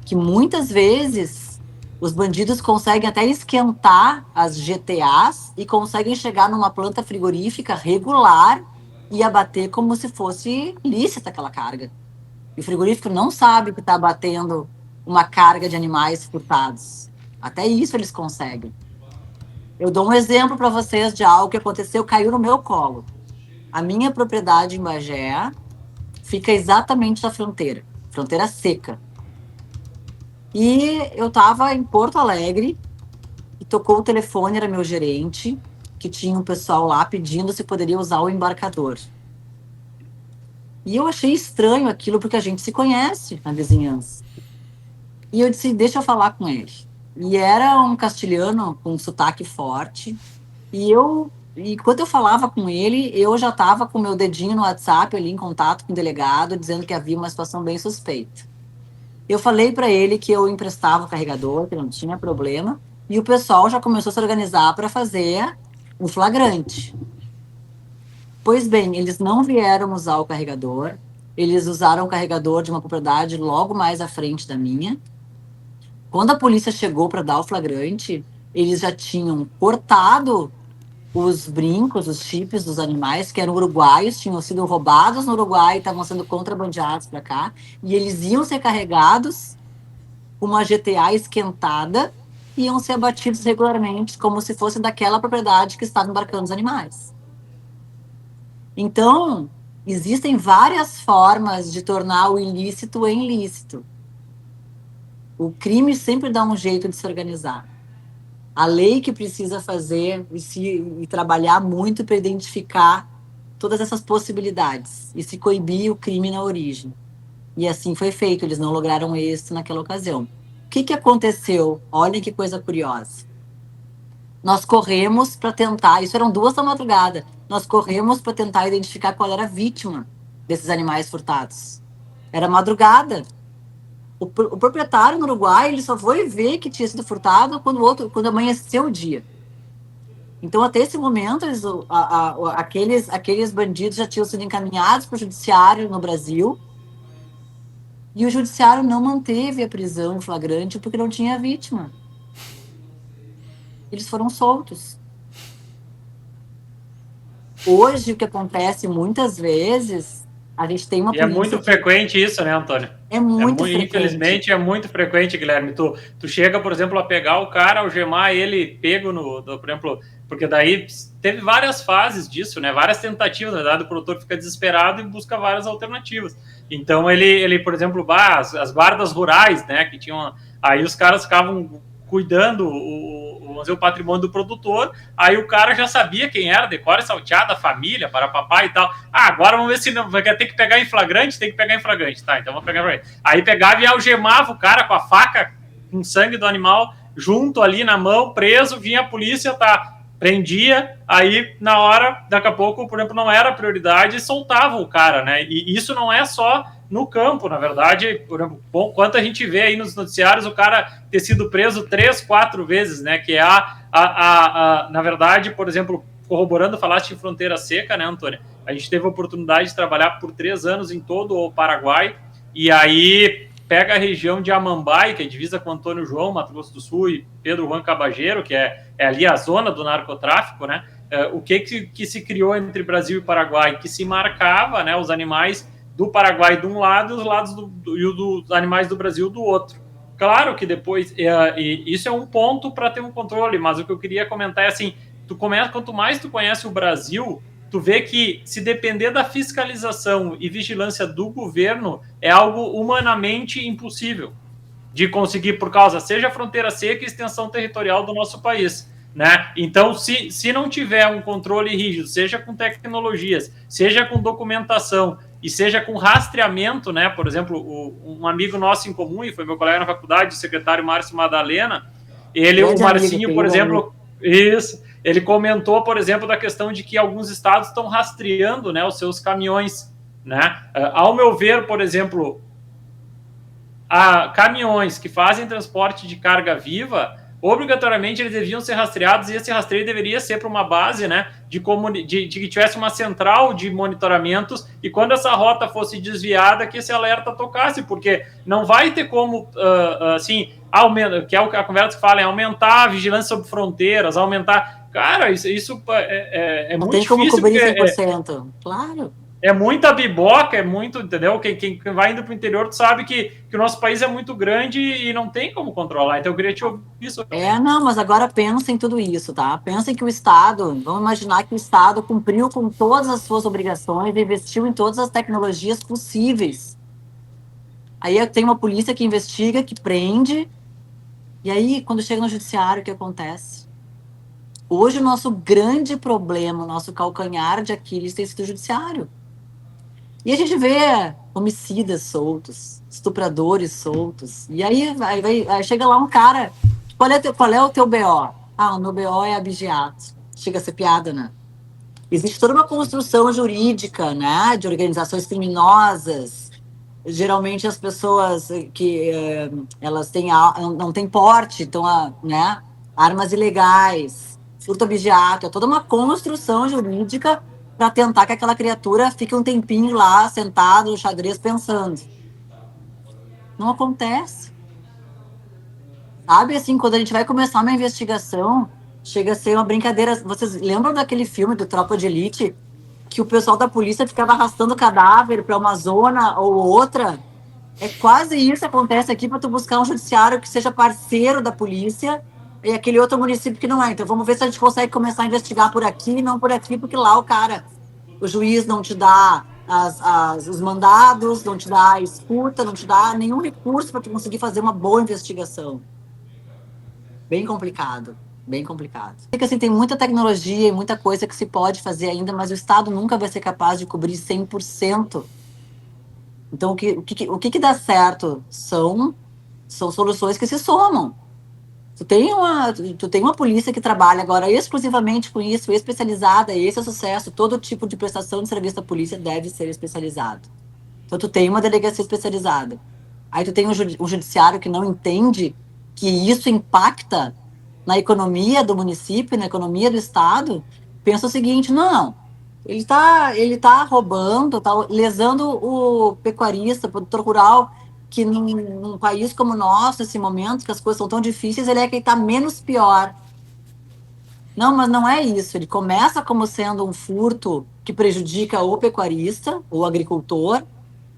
que muitas vezes os bandidos conseguem até esquentar as GTAs e conseguem chegar numa planta frigorífica regular e abater como se fosse lícita aquela carga. E o frigorífico não sabe que está abatendo uma carga de animais furtados. Até isso eles conseguem. Eu dou um exemplo para vocês de algo que aconteceu, caiu no meu colo. A minha propriedade em Bagé fica exatamente na fronteira seca. E eu estava em Porto Alegre e tocou o telefone, era meu gerente, que tinha um pessoal lá pedindo se poderia usar o embarcador. E eu achei estranho aquilo, porque a gente se conhece na vizinhança. E eu disse, deixa eu falar com ele. E era um castelhano com um sotaque forte. E enquanto eu falava com ele, eu já estava com meu dedinho no WhatsApp ali em contato com o delegado, dizendo que havia uma situação bem suspeita. Eu falei para ele que eu emprestava o carregador, que não tinha problema, e o pessoal já começou a se organizar para fazer um flagrante. Pois bem, eles não vieram usar o carregador, eles usaram o carregador de uma propriedade logo mais à frente da minha. Quando a polícia chegou para dar o flagrante, eles já tinham cortado os brincos, os chips dos animais, que eram uruguaios, tinham sido roubados no Uruguai e estavam sendo contrabandeados para cá, e eles iam ser carregados com uma GTA esquentada e iam ser abatidos regularmente, como se fosse daquela propriedade que estava embarcando os animais. Então, existem várias formas de tornar o ilícito em lícito. O crime sempre dá um jeito de se organizar. A lei que precisa fazer e trabalhar muito para identificar todas essas possibilidades e se coibir o crime na origem. E assim foi feito, eles não lograram êxito naquela ocasião. O que aconteceu? Olhem que coisa curiosa. Nós corremos para tentar, isso eram 2 da madrugada, nós corremos para tentar identificar qual era a vítima desses animais furtados. Era madrugada. O proprietário no Uruguai, ele só foi ver que tinha sido furtado quando amanheceu o dia. Então, até esse momento, aqueles bandidos já tinham sido encaminhados para o judiciário no Brasil, e o judiciário não manteve a prisão em flagrante porque não tinha vítima. Eles foram soltos. Hoje, o que acontece muitas vezes, a gente tem uma polícia... E é muito frequente isso, né, Antônio? É muito frequente. Infelizmente, é muito frequente, Guilherme. Tu chega, por exemplo, a pegar o cara, algemar ele pego por exemplo, porque daí teve várias fases disso, né? Várias tentativas, na verdade, o produtor fica desesperado e busca várias alternativas. Então, ele por exemplo, as guardas rurais, né, que tinham... Aí os caras ficavam cuidando vamos dizer, o patrimônio do produtor, aí o cara já sabia quem era, decora salteada, família, para papai e tal. Agora vamos ver se não vai ter que pegar em flagrante, tá, então vamos pegar em flagrante. Aí pegava e algemava o cara com a faca, com sangue do animal, junto ali na mão, preso, vinha a polícia, prendia, aí na hora, daqui a pouco, por exemplo, não era prioridade, soltava o cara, né? E isso não é só no campo, na verdade, por exemplo, quanto a gente vê aí nos noticiários o cara ter sido preso 3, 4 vezes, né, que é na verdade, por exemplo, corroborando, falaste em fronteira seca, né, Antônio? A gente teve a oportunidade de trabalhar por 3 anos em todo o Paraguai, e aí pega a região de Amambai, que é divisa com Antônio João, Mato Grosso do Sul, e Pedro Juan Cabageiro, que é ali a zona do narcotráfico, né? O que se criou entre Brasil e Paraguai? Que se marcava, né, os animais do Paraguai de um lado e os lados dos animais do Brasil do outro. Claro que depois, isso é um ponto para ter um controle, mas o que eu queria comentar é assim, quanto mais tu conhece o Brasil, tu vê que se depender da fiscalização e vigilância do governo, é algo humanamente impossível de conseguir por causa, seja a fronteira seca e extensão territorial do nosso país, né? Então, se não tiver um controle rígido, seja com tecnologias, seja com documentação e seja com rastreamento, né? Por exemplo, um amigo nosso em comum, e foi meu colega na faculdade, o secretário Márcio Madalena, o Marcinho, por exemplo, ele comentou, por exemplo, da questão de que alguns estados estão rastreando, né, os seus caminhões, né? Ao meu ver, por exemplo, caminhões que fazem transporte de carga viva, obrigatoriamente eles deviam ser rastreados, e esse rastreio deveria ser para uma base, né, de que tivesse uma central de monitoramentos, e quando essa rota fosse desviada, que esse alerta tocasse, porque não vai ter como, assim, que é a conversa que fala, aumentar a vigilância sobre fronteiras, aumentar... Cara, isso é muito difícil. Não tem como cobrir 100%, claro. É muita biboca, é muito, entendeu? Quem vai indo para o interior, tu sabe que o nosso país é muito grande e não tem como controlar. Então, eu queria te ouvir isso. Não, mas agora pensa em tudo isso, tá? Pensa em que o Estado, vamos imaginar que o Estado cumpriu com todas as suas obrigações, investiu em todas as tecnologias possíveis. Aí tem uma polícia que investiga, que prende, e aí, quando chega no judiciário, o que acontece? Hoje, o nosso grande problema, o nosso calcanhar de Aquiles tem sido o judiciário. E a gente vê homicidas soltos, estupradores soltos. E aí chega lá um cara, qual é o teu BO? O meu BO é abigeato. Chega a ser piada, né? Existe toda uma construção jurídica, né, de organizações criminosas. Geralmente as pessoas que elas não têm porte, então, né, armas ilegais, furto abigeato, é toda uma construção jurídica para tentar que aquela criatura fique um tempinho lá, sentado no xadrez, pensando. Não acontece. Sabe, assim, quando a gente vai começar uma investigação, chega a ser uma brincadeira. Vocês lembram daquele filme do Tropa de Elite, que o pessoal da polícia ficava arrastando cadáver para uma zona ou outra? É quase isso que acontece aqui, para tu buscar um judiciário que seja parceiro da polícia e aquele outro município que não é. Então, vamos ver se a gente consegue começar a investigar por aqui e não por aqui, porque lá o juiz não te dá os mandados, não te dá a escuta, não te dá nenhum recurso para tu conseguir fazer uma boa investigação. Bem complicado, bem complicado. Assim, tem muita tecnologia e muita coisa que se pode fazer ainda, mas o Estado nunca vai ser capaz de cobrir 100%. Então, o que dá certo são soluções que se somam. Tu tem uma polícia que trabalha agora exclusivamente com isso, especializada, esse é o sucesso. Todo tipo de prestação de serviço da polícia deve ser especializado. Então, tu tem uma delegacia especializada. Aí tu tem um judiciário que não entende que isso impacta na economia do município, na economia do estado. Pensa o seguinte, não, ele tá roubando, tá lesando o pecuarista, o produtor rural, que num país como o nosso, nesse momento, que as coisas são tão difíceis, ele é quem está menos pior. Não, mas não é isso. Ele começa como sendo um furto que prejudica o pecuarista, o agricultor,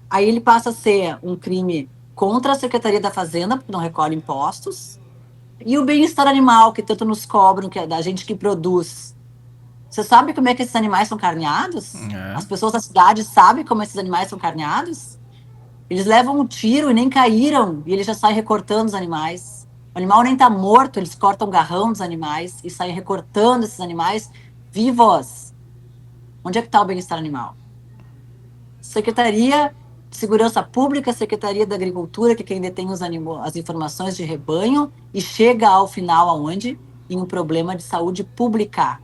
aí ele passa a ser um crime contra a Secretaria da Fazenda, porque não recolhe impostos, e o bem-estar animal, que tanto nos cobram, que é da gente que produz. Você sabe como é que esses animais são carneados? As pessoas da cidade sabem como esses animais são carneados? Eles levam um tiro e nem caíram, e eles já saem recortando os animais. O animal nem está morto, eles cortam o garrão dos animais e saem recortando esses animais vivos. Onde é que está o bem-estar animal? Secretaria de Segurança Pública, Secretaria da Agricultura, que é quem detém as informações de rebanho, e chega ao final aonde? Em um problema de saúde pública.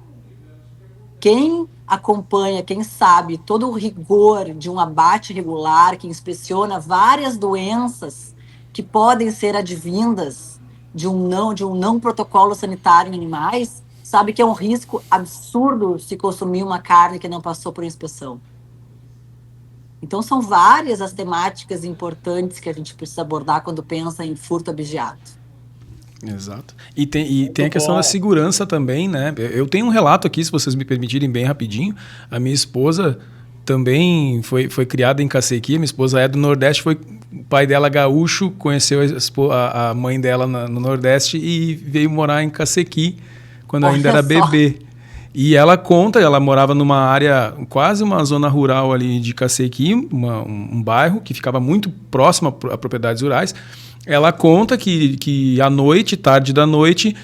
Quem acompanha, quem sabe, todo o rigor de um abate regular, que inspeciona várias doenças que podem ser advindas de um não protocolo sanitário em animais, sabe que é um risco absurdo se consumir uma carne que não passou por inspeção. Então, são várias as temáticas importantes que a gente precisa abordar quando pensa em furto abigeato. Exato. E tem a questão da segurança também, né? Eu tenho um relato aqui, se vocês me permitirem, bem rapidinho. A minha esposa também foi criada em Cacequi. Minha esposa é do Nordeste, o pai dela gaúcho, conheceu a mãe dela no Nordeste e veio morar em Cacequi quando ainda era bebê. E ela conta, ela morava numa área, quase uma zona rural ali de Cacequi, um bairro que ficava muito próximo a propriedades rurais. Ela conta que à noite, tarde da noite,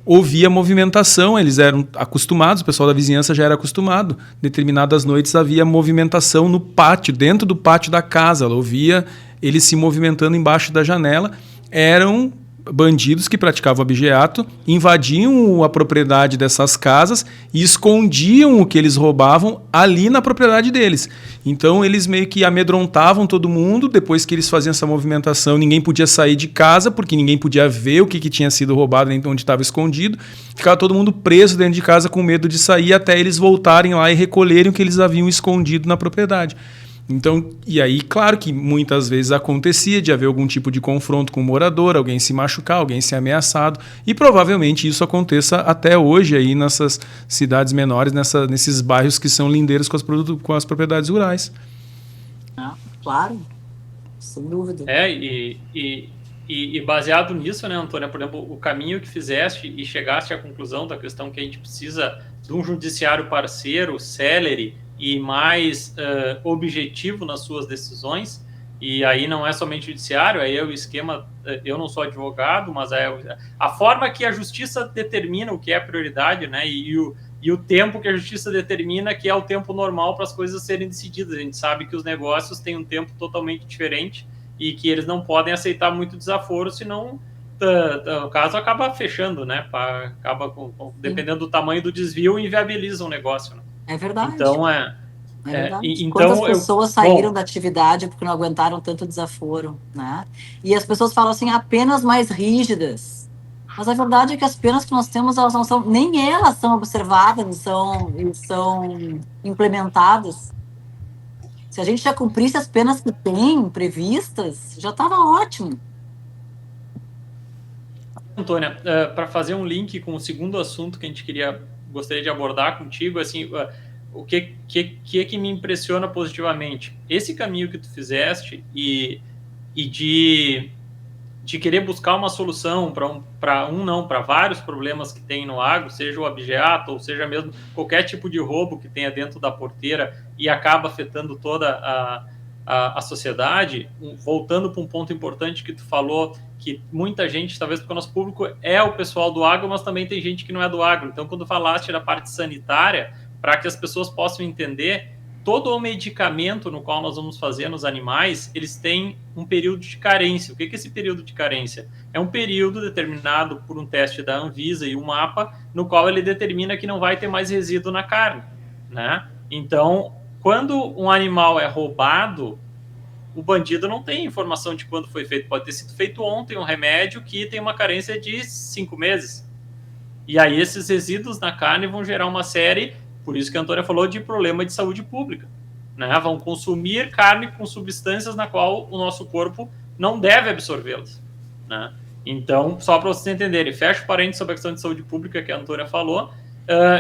ouvia movimentação. Eles eram acostumados, o pessoal da vizinhança já era acostumado. Determinadas noites havia movimentação no pátio, dentro do pátio da casa. Ela ouvia eles se movimentando embaixo da janela. Eram bandidos que praticavam abigeato, invadiam a propriedade dessas casas e escondiam o que eles roubavam ali na propriedade deles. Então eles meio que amedrontavam todo mundo. Depois que eles faziam essa movimentação, ninguém podia sair de casa, porque ninguém podia ver o que tinha sido roubado, nem onde estava escondido. Ficava todo mundo preso dentro de casa com medo de sair até eles voltarem lá e recolherem o que eles haviam escondido na propriedade. Então, e aí, claro que muitas vezes acontecia de haver algum tipo de confronto com o morador, alguém se machucar, alguém ser ameaçado, e provavelmente isso aconteça até hoje aí nessas cidades menores, nesses bairros que são lindeiros com as propriedades rurais. Claro, sem dúvida. E baseado nisso, né, Antônia, por exemplo, o caminho que fizeste e chegaste à conclusão da questão que a gente precisa de um judiciário parceiro, celere, e mais objetivo nas suas decisões, e aí não é somente judiciário, aí é o esquema, eu não sou advogado, mas é a forma que a justiça determina o que é prioridade, né, e o tempo que a justiça determina que é o tempo normal para as coisas serem decididas. A gente sabe que os negócios têm um tempo totalmente diferente e que eles não podem aceitar muito desaforo, senão o caso acaba fechando, né, dependendo do tamanho do desvio, inviabiliza o negócio, né? É verdade. Então, é verdade. Quantas pessoas saíram da atividade porque não aguentaram tanto desaforo, né? E as pessoas falam assim, apenas mais rígidas. Mas a verdade é que as penas que nós temos, elas não são, nem elas são observadas, são implementadas. Se a gente já cumprisse as penas que tem previstas, já estava ótimo. Antônia, para fazer um link com o segundo assunto que a gente gostaria de abordar contigo, assim, o que me impressiona positivamente? Esse caminho que tu fizeste e de querer buscar uma solução para vários problemas que tem no agro, seja o abigeato, ou seja mesmo qualquer tipo de roubo que tenha dentro da porteira e acaba afetando toda a sociedade. Voltando para um ponto importante que tu falou, que muita gente, talvez porque o nosso público é o pessoal do agro, mas também tem gente que não é do agro. Então, quando falaste da parte sanitária, para que as pessoas possam entender, todo o medicamento no qual nós vamos fazer nos animais, eles têm um período de carência. O que é esse período de carência? É um período determinado por um teste da Anvisa e um mapa, no qual ele determina que não vai ter mais resíduo na carne, né? Então, quando um animal é roubado, o bandido não tem informação de quando foi feito. Pode ter sido feito ontem um remédio que tem uma carência de 5 meses. E aí esses resíduos na carne vão gerar uma série, por isso que a Antônia falou, de problema de saúde pública, né? Vão consumir carne com substâncias na qual o nosso corpo não deve absorvê-las, né? Então, só para vocês entenderem, fecho o parênteses sobre a questão de saúde pública que a Antônia falou.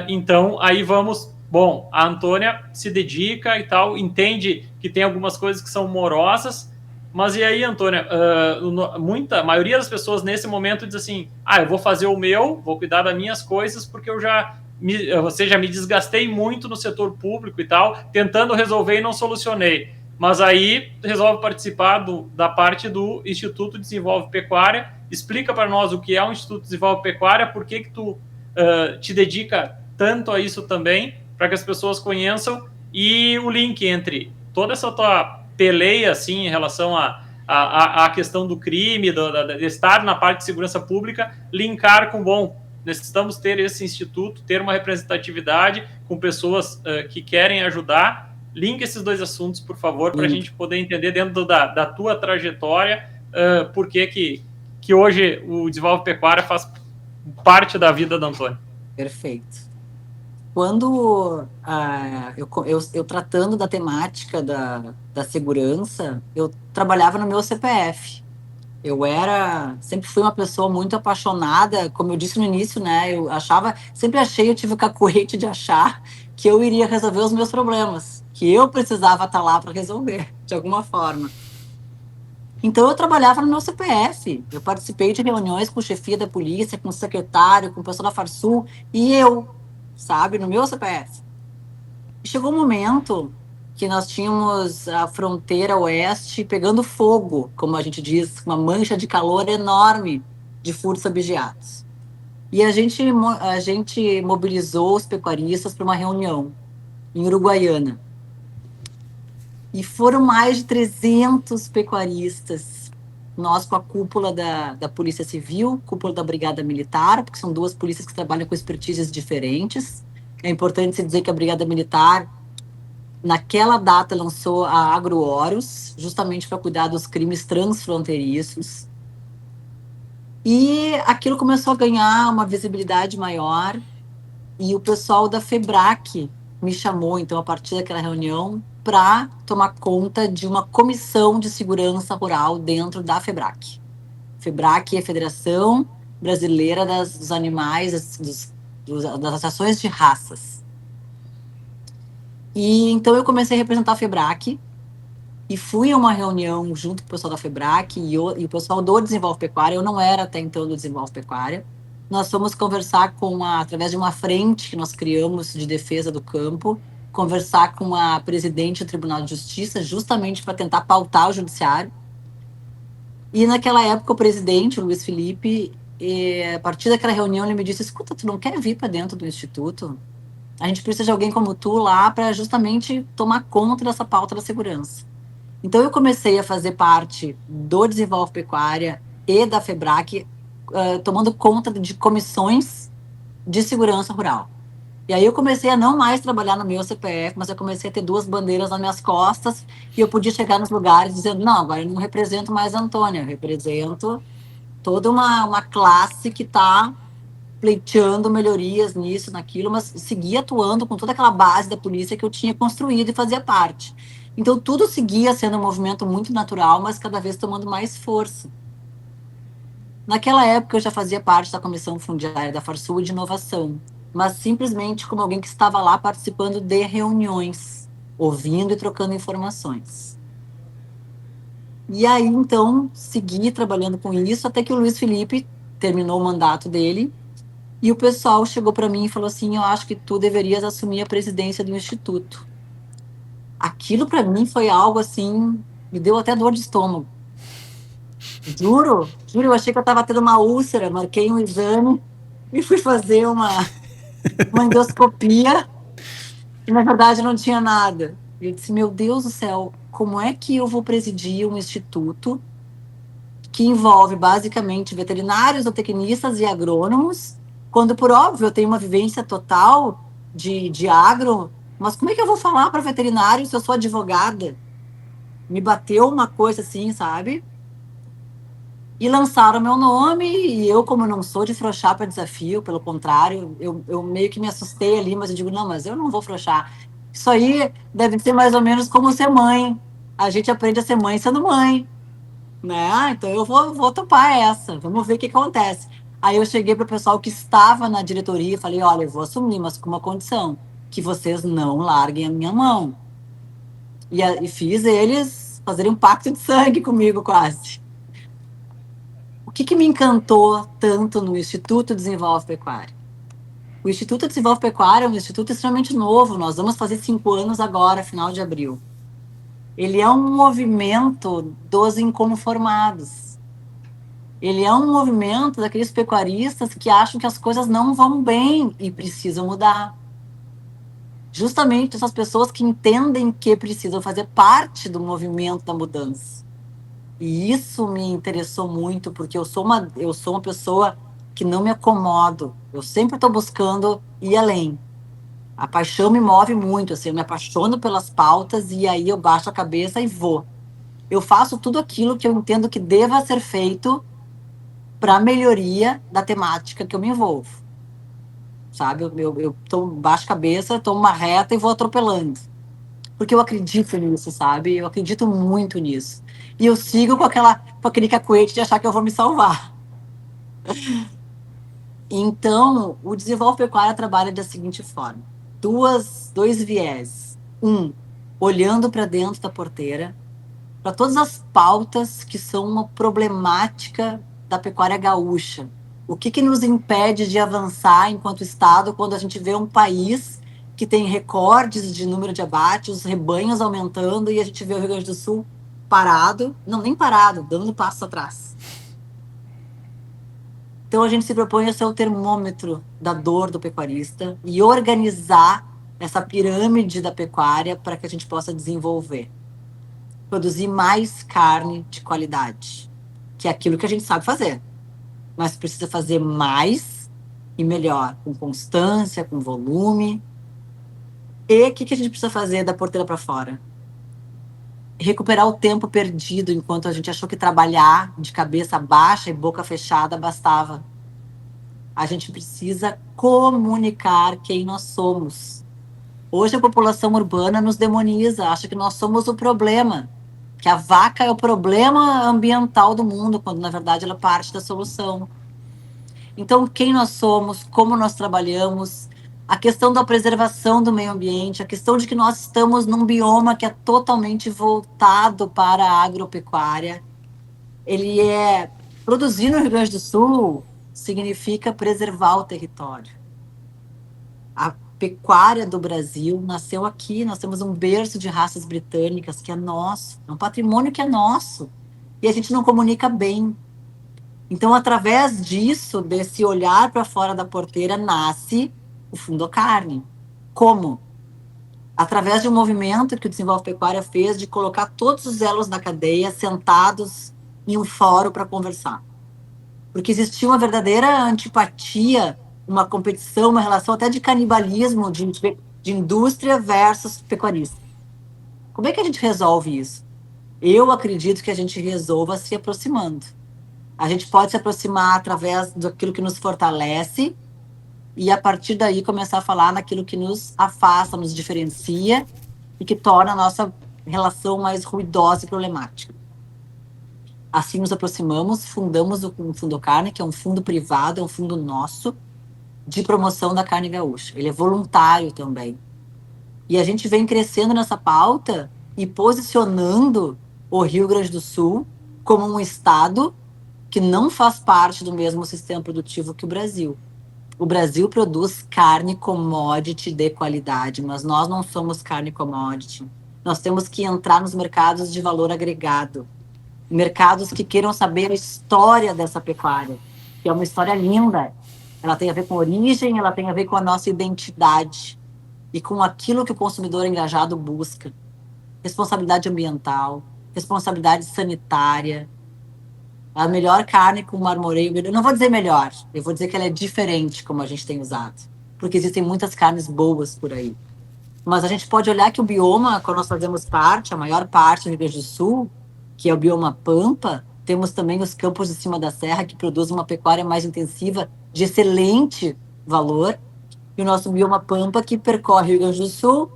Então, aí vamos... Bom, a Antônia se dedica e tal, entende que tem algumas coisas que são morosas, mas e aí, Antônia, a maioria das pessoas nesse momento diz assim, eu vou fazer o meu, vou cuidar das minhas coisas, porque eu já me desgastei muito no setor público e tal, tentando resolver e não solucionei. Mas aí resolve participar da parte do Instituto Desenvolve Pecuária. Explica para nós o que é o Instituto Desenvolve Pecuária, por que tu te dedica tanto a isso também, para que as pessoas conheçam, e o link entre toda essa tua peleia assim, em relação à questão do crime, de estar na parte de segurança pública, linkar com, necessitamos ter esse instituto, ter uma representatividade com pessoas que querem ajudar. Linke esses dois assuntos, por favor, para a gente poder entender dentro da tua trajetória por que hoje o Desenvolve Pecuária faz parte da vida do Antônio. Perfeito. Quando eu tratando da temática da segurança, eu trabalhava no meu CPF. Sempre fui uma pessoa muito apaixonada, como eu disse no início, né? Eu tive o cacuete de achar que eu iria resolver os meus problemas, que eu precisava estar lá para resolver, de alguma forma. Então, eu trabalhava no meu CPF. Eu participei de reuniões com chefia da polícia, com o secretário, com o pessoal da Farsul, e sabe, no meu CPF. E chegou um momento que nós tínhamos a fronteira oeste pegando fogo, como a gente diz, uma mancha de calor enorme de furtos abigeados. E a gente mobilizou os pecuaristas para uma reunião em Uruguaiana. E foram mais de 300 pecuaristas, nós com a cúpula da Polícia Civil, cúpula da Brigada Militar, porque são duas polícias que trabalham com expertises diferentes. É importante se dizer que a Brigada Militar, naquela data, lançou a Agro-Oros, justamente para cuidar dos crimes transfronteiriços. E aquilo começou a ganhar uma visibilidade maior, e o pessoal da FEBRAC me chamou, então, a partir daquela reunião, para tomar conta de uma comissão de segurança rural dentro da FEBRAC. FEBRAC é a Federação Brasileira dos Animais, das Associações de Raças. E então eu comecei a representar a FEBRAC e fui a uma reunião junto com o pessoal da FEBRAC e o pessoal do Desenvolve Pecuária. Eu não era até então do Desenvolve Pecuária. Nós fomos conversar através de uma frente que nós criamos de defesa do campo, conversar com a presidente do Tribunal de Justiça, justamente para tentar pautar o judiciário. E naquela época o presidente, o Luiz Felipe, a partir daquela reunião ele me disse: escuta, tu não quer vir para dentro do instituto? A gente precisa de alguém como tu lá para justamente tomar conta dessa pauta da segurança. Então eu comecei a fazer parte do Desenvolve Pecuária e da FEBRAC, tomando conta de comissões de segurança rural. E aí eu comecei a não mais trabalhar no meu CPF, mas eu comecei a ter duas bandeiras nas minhas costas e eu podia chegar nos lugares dizendo: não, agora eu não represento mais a Antônia, eu represento toda uma classe que está pleiteando melhorias nisso, naquilo, mas seguia atuando com toda aquela base da polícia que eu tinha construído e fazia parte. Então tudo seguia sendo um movimento muito natural, mas cada vez tomando mais força. Naquela época eu já fazia parte da Comissão Fundiária da Farsul de Inovação, mas simplesmente como alguém que estava lá participando de reuniões, ouvindo e trocando informações. E aí, então, segui trabalhando com isso, até que o Luiz Felipe terminou o mandato dele, e o pessoal chegou para mim e falou assim: eu acho que tu deverias assumir a presidência do Instituto. Aquilo para mim foi algo assim, me deu até dor de estômago. Juro, eu achei que eu estava tendo uma úlcera, marquei um exame e fui fazer uma endoscopia, e na verdade não tinha nada. Eu disse: meu Deus do céu, como é que eu vou presidir um instituto que envolve basicamente veterinários, zootecnistas e agrônomos, quando, por óbvio, eu tenho uma vivência total de agro, mas como é que eu vou falar para veterinário se eu sou advogada? Me bateu uma coisa assim, sabe? E lançaram meu nome, e eu, como não sou de frouxar para desafio, pelo contrário, eu meio que me assustei ali, mas eu digo: não, mas eu não vou frouxar. Isso aí deve ser mais ou menos como ser mãe. A gente aprende a ser mãe sendo mãe, né? Então eu vou topar essa, vamos ver o que acontece. Aí eu cheguei para o pessoal que estava na diretoria e falei: olha, eu vou assumir, mas com uma condição, que vocês não larguem a minha mão. E fiz eles fazerem um pacto de sangue comigo, quase. O que me encantou tanto no Instituto Desenvolve Pecuária? O Instituto Desenvolve Pecuária é um instituto extremamente novo, nós vamos fazer 5 anos agora, final de abril. Ele é um movimento dos inconformados. Ele é um movimento daqueles pecuaristas que acham que as coisas não vão bem e precisam mudar. Justamente essas pessoas que entendem que precisam fazer parte do movimento da mudança. E isso me interessou muito, porque eu sou uma pessoa que não me acomodo. Eu sempre estou buscando ir além. A paixão me move muito, assim, eu me apaixono pelas pautas e aí eu baixo a cabeça e vou. Eu faço tudo aquilo que eu entendo que deva ser feito para a melhoria da temática que eu me envolvo. Sabe? Baixo a cabeça, tomo uma reta e vou atropelando. Porque eu acredito nisso, sabe? Eu acredito muito nisso. E eu sigo com aquele cacuete de achar que eu vou me salvar. Então, o Desenvolve Pecuária trabalha da seguinte forma: dois viés. Olhando para dentro da porteira, para todas as pautas que são uma problemática da pecuária gaúcha. O que nos impede de avançar enquanto Estado quando a gente vê um país que tem recordes de número de abates, os rebanhos aumentando, e a gente vê o Rio Grande do Sul parado, não, nem parado, dando passo atrás. Então a gente se propõe a ser o termômetro da dor do pecuarista e organizar essa pirâmide da pecuária para que a gente possa desenvolver. Produzir mais carne de qualidade, que é aquilo que a gente sabe fazer, mas precisa fazer mais e melhor, com constância, com volume. E o que a gente precisa fazer da porteira para fora? Recuperar o tempo perdido enquanto a gente achou que trabalhar de cabeça baixa e boca fechada bastava. A gente precisa comunicar quem nós somos. Hoje a população urbana nos demoniza, acha que nós somos o problema, que a vaca é o problema ambiental do mundo, quando na verdade ela é parte da solução. Então, quem nós somos, como nós trabalhamos, a questão da preservação do meio ambiente, a questão de que nós estamos num bioma que é totalmente voltado para a agropecuária. Ele é produzir no Rio Grande do Sul significa preservar o território. A pecuária do Brasil nasceu aqui, nós temos um berço de raças britânicas que é nosso, é um patrimônio que é nosso, e a gente não comunica bem. Então, através disso, desse olhar para fora da porteira, nasce o Fundocarne. Como? Através de um movimento que o Desenvolve Pecuária fez de colocar todos os elos da cadeia sentados em um fórum para conversar. Porque existia uma verdadeira antipatia, uma competição, uma relação até de canibalismo de indústria versus pecuarista. Como é que a gente resolve isso? Eu acredito que a gente resolva se aproximando. A gente pode se aproximar através daquilo que nos fortalece e, a partir daí, começar a falar naquilo que nos afasta, nos diferencia e que torna a nossa relação mais ruidosa e problemática. Assim nos aproximamos, fundamos o Fundocarne, que é um fundo privado, é um fundo nosso, de promoção da carne gaúcha. Ele é voluntário também. E a gente vem crescendo nessa pauta e posicionando o Rio Grande do Sul como um estado que não faz parte do mesmo sistema produtivo que o Brasil. O Brasil produz carne commodity de qualidade, mas nós não somos carne commodity. Nós temos que entrar nos mercados de valor agregado. Mercados que queiram saber a história dessa pecuária, que é uma história linda. Ela tem a ver com origem, ela tem a ver com a nossa identidade e com aquilo que o consumidor engajado busca. Responsabilidade ambiental, responsabilidade sanitária, a melhor carne com marmoreio. Eu não vou dizer melhor, eu vou dizer que ela é diferente, como a gente tem usado. Porque existem muitas carnes boas por aí. Mas a gente pode olhar que o bioma, quando nós fazemos parte, a maior parte do Rio Grande do Sul, que é o bioma Pampa, temos também os campos de cima da serra, que produzem uma pecuária mais intensiva, de excelente valor. E o nosso bioma Pampa, que percorre Rio Grande do Sul,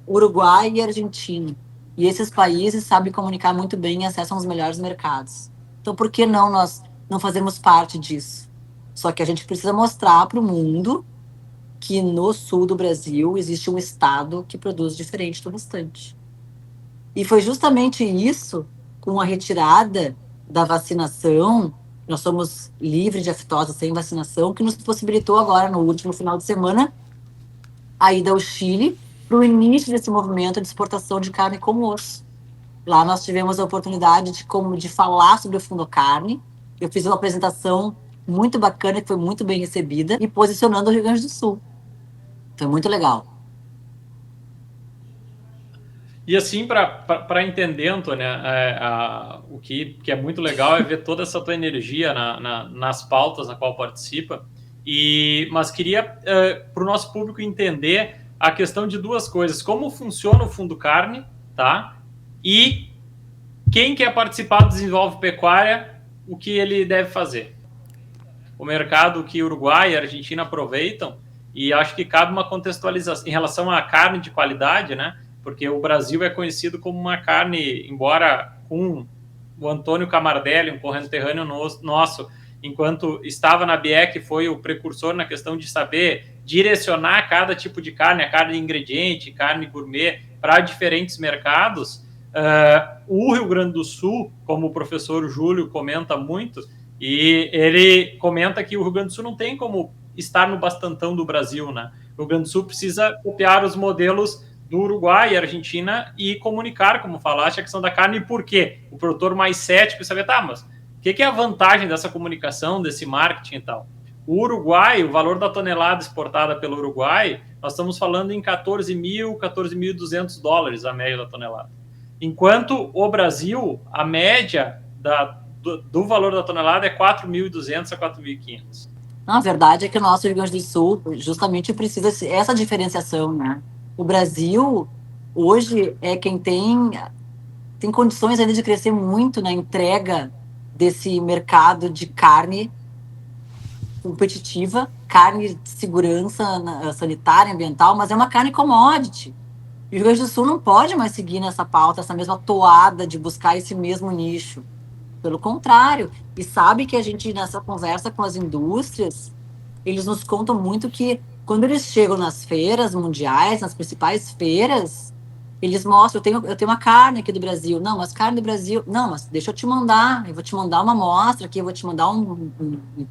Uruguai e Argentina. E esses países sabem comunicar muito bem e acessam os melhores mercados. Então, por que não nós não fazermos parte disso? Só que a gente precisa mostrar para o mundo que no sul do Brasil existe um estado que produz diferente do restante. E foi justamente isso, com a retirada da vacinação, nós somos livres de aftosa sem vacinação, que nos possibilitou agora, no último final de semana, a ida ao Chile para o início desse movimento de exportação de carne com osso. Lá nós tivemos a oportunidade de falar sobre o Fundocarne. Eu fiz uma apresentação muito bacana, que foi muito bem recebida, e posicionando o Rio Grande do Sul. Foi muito legal. E assim, para entender, Antônia, o que é muito legal é ver toda essa tua energia nas pautas na qual participa. Mas queria, para o nosso público entender a questão de duas coisas. Como funciona o Fundo Carne, tá? E quem quer participar do Desenvolve Pecuária, o que ele deve fazer. O mercado que Uruguai e Argentina aproveitam, e acho que cabe uma contextualização em relação à carne de qualidade, né? Porque o Brasil é conhecido como uma carne, embora com o Antônio Camardelli, um conterrâneo nosso, enquanto estava na BIEC, foi o precursor na questão de saber direcionar cada tipo de carne, a carne ingrediente, carne gourmet, para diferentes mercados. O Rio Grande do Sul, como o professor Júlio comenta muito, e ele comenta que o Rio Grande do Sul não tem como estar no bastantão do Brasil, né? O Rio Grande do Sul precisa copiar os modelos do Uruguai e Argentina e comunicar, como falaste, a questão da carne. E por quê? O produtor mais cético saber, tá, mas o que é a vantagem dessa comunicação, desse marketing e tal? O Uruguai, o valor da tonelada exportada pelo Uruguai, nós estamos falando em 14.200 dólares a média da tonelada. Enquanto o Brasil, a média do valor da tonelada é 4.200 a 4.500. Não, a verdade é que o nosso Rio Grande do Sul justamente precisa essa diferenciação, né? O Brasil, hoje, é quem tem condições ainda de crescer muito na entrega desse mercado de carne competitiva, carne de segurança sanitária, ambiental, mas é uma carne commodity. E o Rio Grande do Sul não pode mais seguir nessa pauta, essa mesma toada de buscar esse mesmo nicho. Pelo contrário, e sabe que a gente, nessa conversa com as indústrias, eles nos contam muito que quando eles chegam nas feiras mundiais, nas principais feiras, eles mostram, eu tenho uma carne aqui do Brasil. Não, mas carne do Brasil... Não, mas deixa eu te mandar. Eu vou te mandar uma amostra aqui, eu vou te mandar um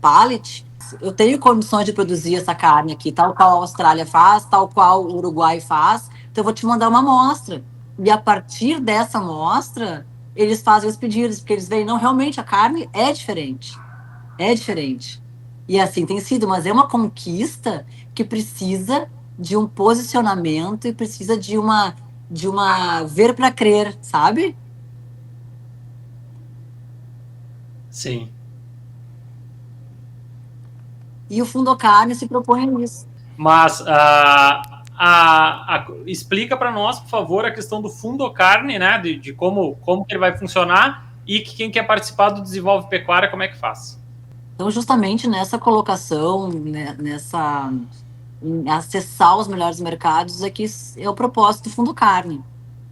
pallet. Eu tenho condições de produzir essa carne aqui, tal qual a Austrália faz, tal qual o Uruguai faz. Então, eu vou te mandar uma amostra. E a partir dessa amostra, eles fazem os pedidos, porque eles veem, não, realmente a carne é diferente. É diferente. E assim tem sido, mas é uma conquista que precisa de um posicionamento e precisa de uma ver para crer, sabe? Sim. E o Fundo Carne se propõe a isso. Mas explica para nós, por favor, a questão do Fundo Carne, né? De como que ele vai funcionar e que quem quer participar do Desenvolve Pecuária, como é que faz? Então, justamente nessa colocação, né, em acessar os melhores mercados, é que é o propósito do Fundo Carne.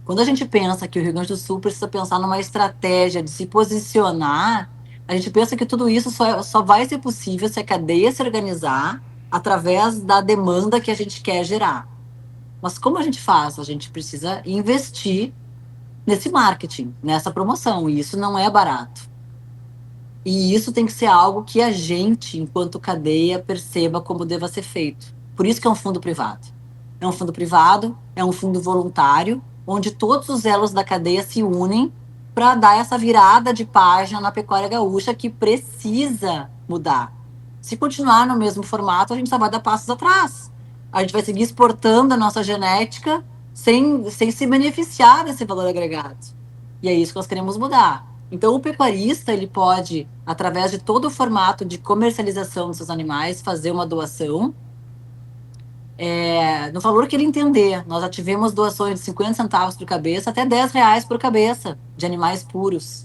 Quando a gente pensa que o Rio Grande do Sul precisa pensar numa estratégia de se posicionar, a gente pensa que tudo isso só vai ser possível se a cadeia se organizar através da demanda que a gente quer gerar. Mas como a gente faz? A gente precisa investir nesse marketing, nessa promoção, e isso não é barato. E isso tem que ser algo que a gente, enquanto cadeia, perceba como deva ser feito. Por isso que é um fundo privado. É um fundo privado, é um fundo voluntário, onde todos os elos da cadeia se unem para dar essa virada de página na pecuária gaúcha que precisa mudar. Se continuar no mesmo formato, a gente só vai dar passos atrás. A gente vai seguir exportando a nossa genética sem se beneficiar desse valor agregado. E é isso que nós queremos mudar. Então, o pecuarista, ele pode, através de todo o formato de comercialização dos seus animais, fazer uma doação no valor que ele entender. Nós já tivemos doações de 50 centavos por cabeça até R$10 por cabeça de animais puros.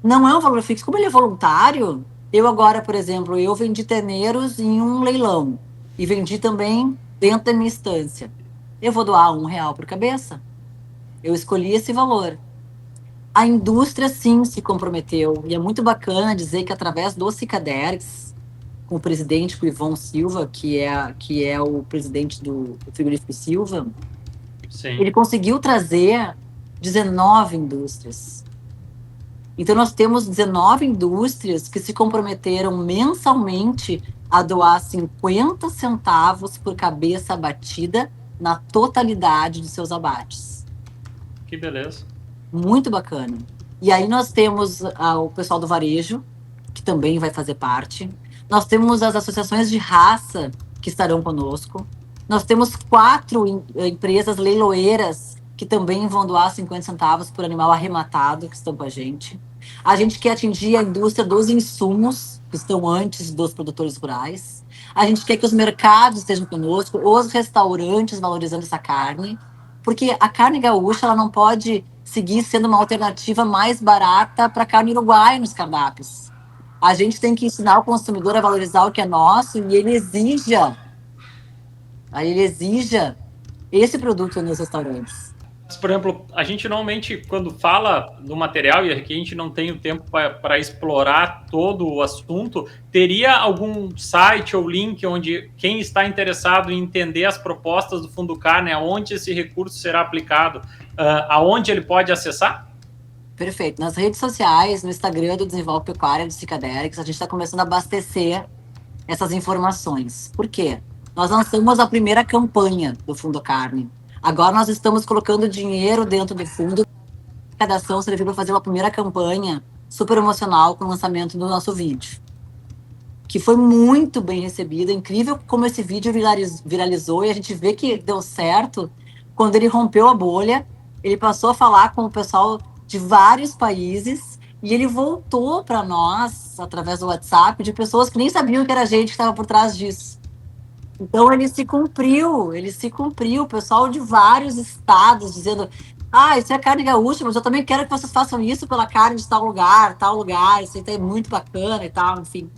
Não é um valor fixo. Como ele é voluntário, eu agora, por exemplo, eu vendi terneiros em um leilão e vendi também dentro da minha estância. Eu vou doar R$1 por cabeça. Eu escolhi esse valor. A indústria, sim, se comprometeu. E é muito bacana dizer que, através do Cicadex, com o presidente, com o Ivon Silva, que é o presidente do Frigorífico Silva, Sim. Ele conseguiu trazer 19 indústrias. Então, nós temos 19 indústrias que se comprometeram mensalmente a doar 50 centavos por cabeça abatida na totalidade de seus abates. Que beleza. Muito bacana. E aí nós temos o pessoal do varejo, que também vai fazer parte. Nós temos as associações de raça que estarão conosco. Nós temos 4 empresas leiloeiras que também vão doar 50 centavos por animal arrematado, que estão com a gente. A gente quer atingir a indústria dos insumos, que estão antes dos produtores rurais. A gente quer que os mercados estejam conosco, os restaurantes valorizando essa carne, porque a carne gaúcha ela não pode seguir sendo uma alternativa mais barata para a carne uruguaia nos cardápios. A gente tem que ensinar o consumidor a valorizar o que é nosso e ele exija esse produto nos restaurantes. Por exemplo, a gente normalmente, quando fala do material, e aqui a gente não tem o tempo para explorar todo o assunto, teria algum site ou link onde quem está interessado em entender as propostas do Fundo Carne, aonde esse recurso será aplicado, aonde ele pode acessar? Perfeito. Nas redes sociais, no Instagram do Desenvolve Pecuária do Cicaderex, a gente está começando a abastecer essas informações. Por quê? Nós lançamos a primeira campanha do Fundo Carne. Agora nós estamos colocando dinheiro dentro do fundo. A arrecadação serviu para fazer uma primeira campanha super emocional com o lançamento do nosso vídeo, que foi muito bem recebido. É incrível como esse vídeo viralizou e a gente vê que deu certo quando ele rompeu a bolha. Ele passou a falar com o pessoal de vários países e ele voltou para nós, através do WhatsApp, de pessoas que nem sabiam que era a gente que estava por trás disso. Então ele se cumpriu, o pessoal de vários estados dizendo, isso é carne gaúcha, mas eu também quero que vocês façam isso pela carne de tal lugar, isso aí tá muito bacana e tal, enfim,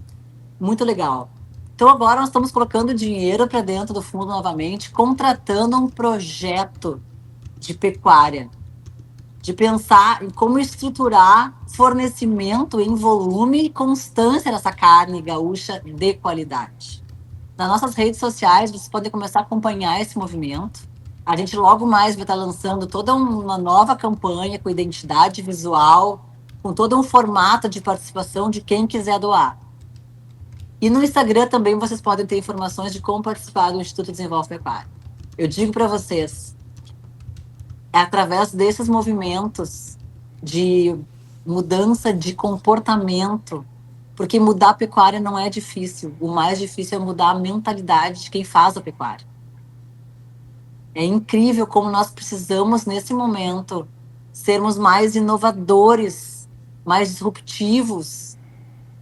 muito legal. Então agora nós estamos colocando dinheiro para dentro do fundo novamente, contratando um projeto de pecuária, de pensar em como estruturar fornecimento em volume e constância dessa carne gaúcha de qualidade. Nas nossas redes sociais, vocês podem começar a acompanhar esse movimento. A gente logo mais vai estar lançando toda uma nova campanha com identidade visual, com todo um formato de participação de quem quiser doar. E no Instagram também vocês podem ter informações de como participar do Instituto Desenvolve Pecuária. Eu digo para vocês, é através desses movimentos de mudança de comportamento, porque mudar a pecuária não é difícil. O mais difícil é mudar a mentalidade de quem faz a pecuária. É incrível como nós precisamos, nesse momento, sermos mais inovadores, mais disruptivos.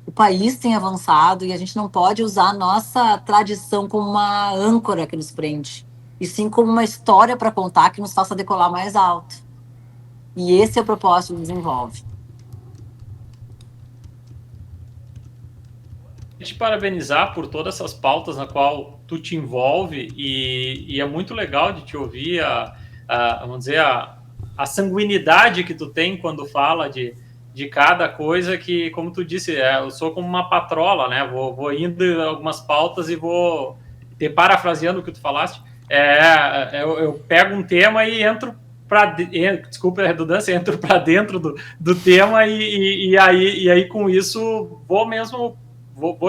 O país tem avançado e a gente não pode usar a nossa tradição como uma âncora que nos prende, e sim como uma história para contar que nos faça decolar mais alto. E esse é o propósito do Desenvolve. Te parabenizar por todas essas pautas na qual tu te envolve e é muito legal de te ouvir vamos dizer, a sanguinidade que tu tem quando fala de cada coisa que, como tu disse, eu sou como uma patrola, né? Vou indo em algumas pautas e vou te parafraseando o que tu falaste. Eu pego um tema e entro desculpa a redundância, entro para dentro do tema e aí com isso vou mesmo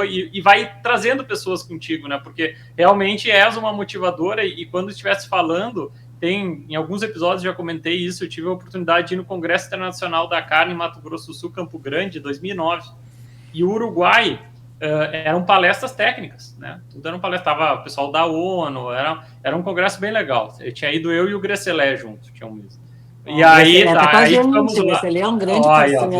e vai trazendo pessoas contigo, né? Porque realmente és uma motivadora e quando estivesse falando, em alguns episódios já comentei isso, eu tive a oportunidade de ir no Congresso Internacional da Carne em Mato Grosso do Sul, Campo Grande, 2009. E o Uruguai eram palestras técnicas, né? Tudo era tava o pessoal da ONU, era um congresso bem legal. Eu tinha ido eu e o Grecelé junto, tinha um mesmo. E aí, vamos lá. Ele é um grande parceiro.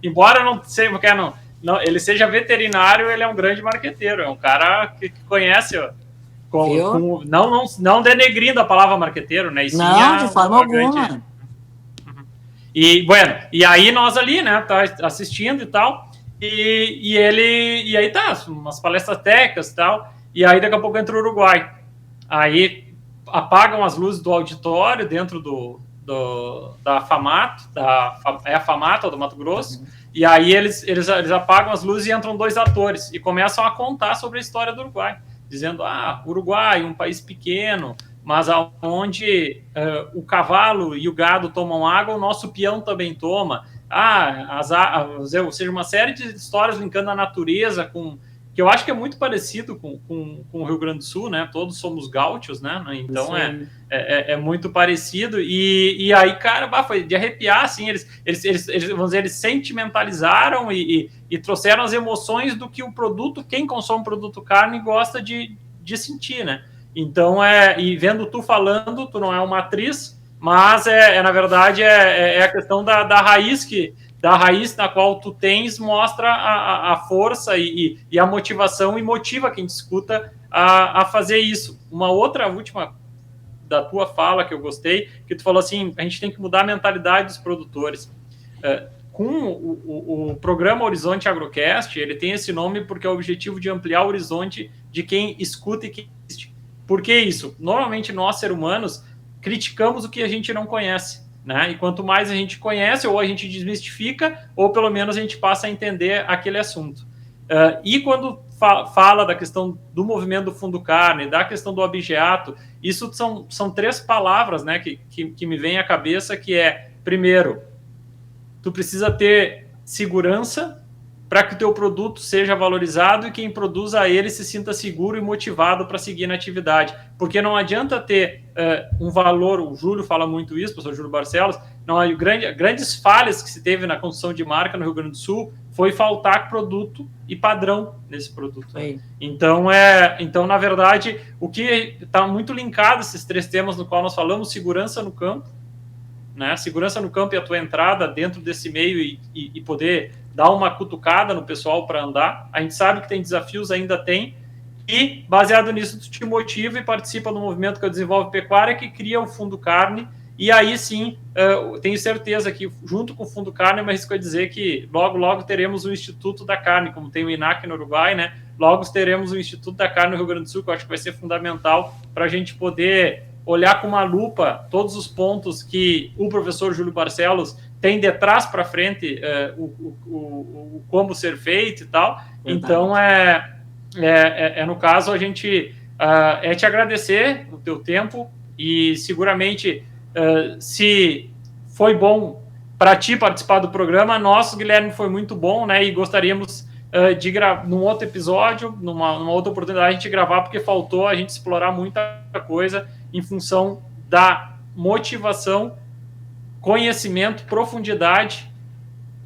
Embora não sei, porque não, ele seja veterinário, ele é um grande marqueteiro, é um cara que conhece, não denegrindo a palavra marqueteiro, né? E não, de forma alguma. E aí nós ali, né, tá assistindo e tal, e aí tá, umas palestras técnicas e tal, e aí daqui a pouco entra o Uruguai. Aí apagam as luzes do auditório dentro da FAMAT, a FAMAT do Mato Grosso, e aí eles apagam as luzes e entram dois atores e começam a contar sobre a história do Uruguai, dizendo, Uruguai, um país pequeno, mas onde o cavalo e o gado tomam água, o nosso peão também toma. Ou seja, uma série de histórias linkando a natureza que eu acho que é muito parecido com o Rio Grande do Sul, né? Todos somos gaúchos, né? Então é muito parecido. E aí, cara, foi de arrepiar, assim, eles vamos dizer, eles sentimentalizaram e trouxeram as emoções do que o produto, quem consome produto carne, gosta de sentir, né? Então, e vendo tu falando, tu não é uma atriz, mas na verdade, a questão da raiz da raiz na qual tu tens mostra a força e a motivação e motiva quem te escuta a fazer isso. Uma outra última da tua fala que eu gostei, que tu falou assim, a gente tem que mudar a mentalidade dos produtores. Com o programa Horizonte Agrocast, ele tem esse nome porque é o objetivo de ampliar o horizonte de quem escuta e quem assiste. Por que isso? Normalmente nós, seres humanos, criticamos o que a gente não conhece, né? E quanto mais a gente conhece, ou a gente desmistifica, ou pelo menos a gente passa a entender aquele assunto. E quando fala da questão do movimento do fundo carne, da questão do abigeato, isso são 3 palavras, né, que me vem à cabeça, que primeiro, tu precisa ter segurança para que o teu produto seja valorizado e quem produza ele se sinta seguro e motivado para seguir na atividade. Porque não adianta ter um valor, o Júlio fala muito isso, o professor Júlio Barcelos, grandes falhas que se teve na construção de marca no Rio Grande do Sul foi faltar produto e padrão nesse produto. Então, na verdade, o que está muito linkado esses 3 temas no qual nós falamos, segurança no campo, né? Segurança no campo e a tua entrada dentro desse meio e poder dar uma cutucada no pessoal para andar. A gente sabe que tem desafios, ainda tem, e baseado nisso tu te motiva e participa do movimento que eu desenvolvo pecuária, que cria o Fundo Carne, e aí sim, tenho certeza que junto com o Fundo Carne, mas risco a dizer que logo teremos o Instituto da Carne, como tem o INAC no Uruguai, né? Logo teremos o Instituto da Carne no Rio Grande do Sul, que eu acho que vai ser fundamental para a gente poder olhar com uma lupa todos os pontos que o professor Júlio Barcelos tem de trás para frente, como ser feito e tal. Verdade. Então, no caso, a gente te agradecer o teu tempo e seguramente, se foi bom para ti participar do programa, nosso, Guilherme, foi muito bom, né? E gostaríamos de gravar num outro episódio, numa outra oportunidade, a gente gravar, porque faltou a gente explorar muita coisa em função da motivação, conhecimento, profundidade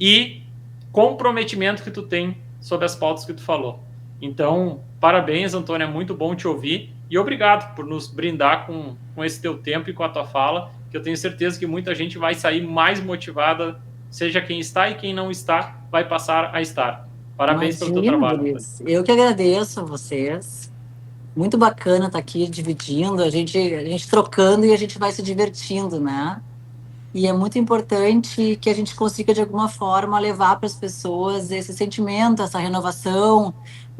e comprometimento que tu tem sobre as pautas que tu falou. Então, parabéns, Antônio, é muito bom te ouvir e obrigado por nos brindar com esse teu tempo e com a tua fala, que eu tenho certeza que muita gente vai sair mais motivada, seja quem está e quem não está, vai passar a estar. Parabéns pelo teu trabalho. Eu que agradeço a vocês. Muito bacana estar aqui dividindo, a gente trocando e a gente vai se divertindo, né? E é muito importante que a gente consiga, de alguma forma, levar para as pessoas esse sentimento, essa renovação.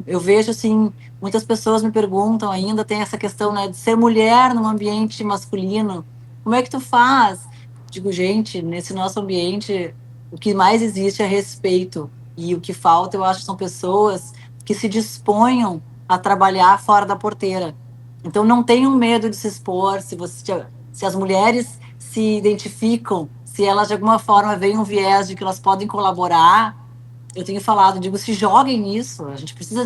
Eu vejo, assim, muitas pessoas me perguntam ainda, tem essa questão, né, de ser mulher num ambiente masculino. Como é que tu faz? Digo, gente, nesse nosso ambiente, o que mais existe é respeito. E o que falta, eu acho, são pessoas que se disponham a trabalhar fora da porteira. Então, não tenham medo de se expor. Se as mulheres se identificam, se elas de alguma forma veem um viés de que elas podem colaborar, eu tenho falado, digo, se joguem nisso. A gente precisa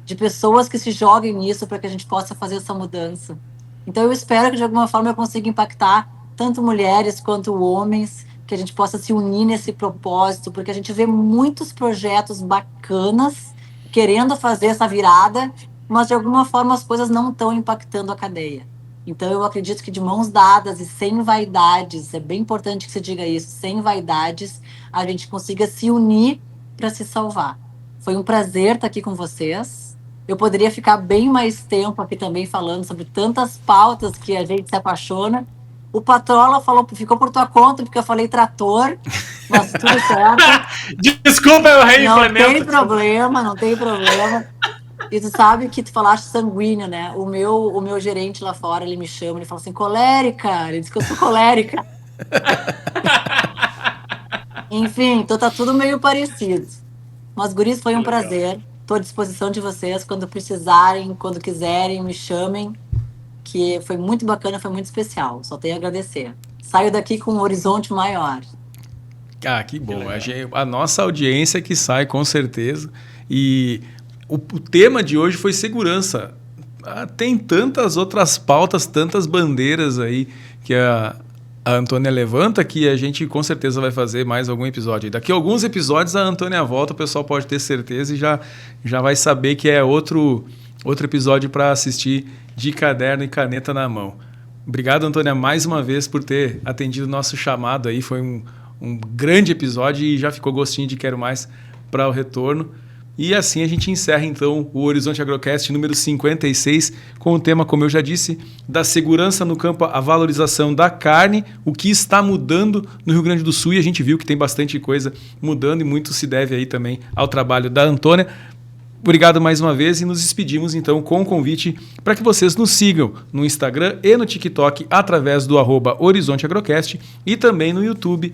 de pessoas que se joguem nisso para que a gente possa fazer essa mudança. Então, eu espero que de alguma forma eu consiga impactar tanto mulheres quanto homens, que a gente possa se unir nesse propósito, porque a gente vê muitos projetos bacanas querendo fazer essa virada, mas de alguma forma as coisas não estão impactando a cadeia. Então eu acredito que de mãos dadas e sem vaidades, é bem importante que se diga isso, sem vaidades, a gente consiga se unir para se salvar. Foi um prazer estar aqui com vocês. Eu poderia ficar bem mais tempo aqui também falando sobre tantas pautas que a gente se apaixona. O Patrola ficou por tua conta, porque eu falei trator, mas tudo certo. Desculpa, eu reimplemento. Não tem problema. E tu sabe que tu falaste sanguíneo, né? O meu gerente lá fora, ele me chama, ele fala assim, colérica. Ele diz que eu sou colérica. Enfim, então tá tudo meio parecido. Mas, guris, foi um prazer. Estou à disposição de vocês. Quando precisarem, quando quiserem, me chamem. Que foi muito bacana, foi muito especial. Só tenho a agradecer. Saio daqui com um horizonte maior. Ah, que bom. A nossa audiência que sai, com certeza. E o tema de hoje foi segurança. Tem tantas outras pautas, tantas bandeiras aí que a Antônia levanta, que a gente com certeza vai fazer mais algum episódio. E daqui a alguns episódios a Antônia volta, o pessoal pode ter certeza e já vai saber que é outro outro episódio para assistir de caderno e caneta na mão. Obrigado, Antônia, mais uma vez por ter atendido o nosso chamado aí. Foi um grande episódio e já ficou gostinho de quero mais para o retorno. E assim a gente encerra, então, o Horizonte Agrocast número 56, com o tema, como eu já disse, da segurança no campo, a valorização da carne, o que está mudando no Rio Grande do Sul, e a gente viu que tem bastante coisa mudando e muito se deve aí também ao trabalho da Antônia. Obrigado mais uma vez e nos despedimos então com o convite para que vocês nos sigam no Instagram e no TikTok através do @Horizonte Agrocast e também no YouTube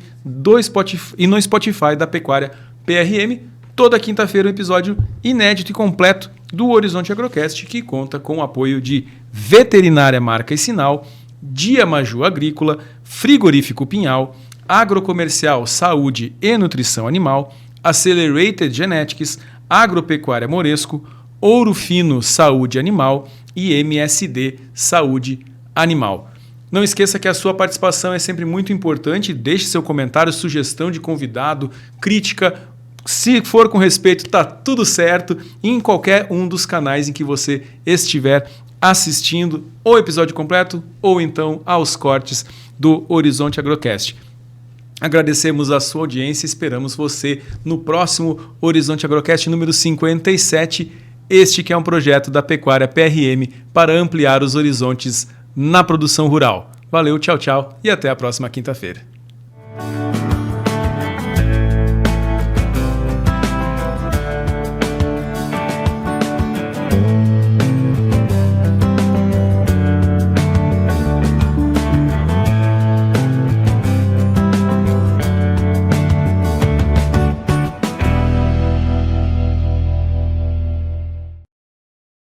e no Spotify da Pecuária PRM. Toda quinta-feira um episódio inédito e completo do Horizonte Agrocast, que conta com o apoio de Veterinária Marca e Sinal, Dia Maju Agrícola, Frigorífico Pinhal, Agrocomercial Saúde e Nutrição Animal, Accelerated Genetics, Agropecuária Moresco, Ouro Fino Saúde Animal e MSD Saúde Animal. Não esqueça que a sua participação é sempre muito importante. Deixe seu comentário, sugestão de convidado, crítica. Se for com respeito, tá tudo certo. Em qualquer um dos canais em que você estiver assistindo o episódio completo ou então aos cortes do Horizonte Agrocast. Agradecemos a sua audiência e esperamos você no próximo Horizonte Agrocast número 57. Este que é um projeto da Pecuária PRM para ampliar os horizontes na produção rural. Valeu, tchau, tchau e até a próxima quinta-feira.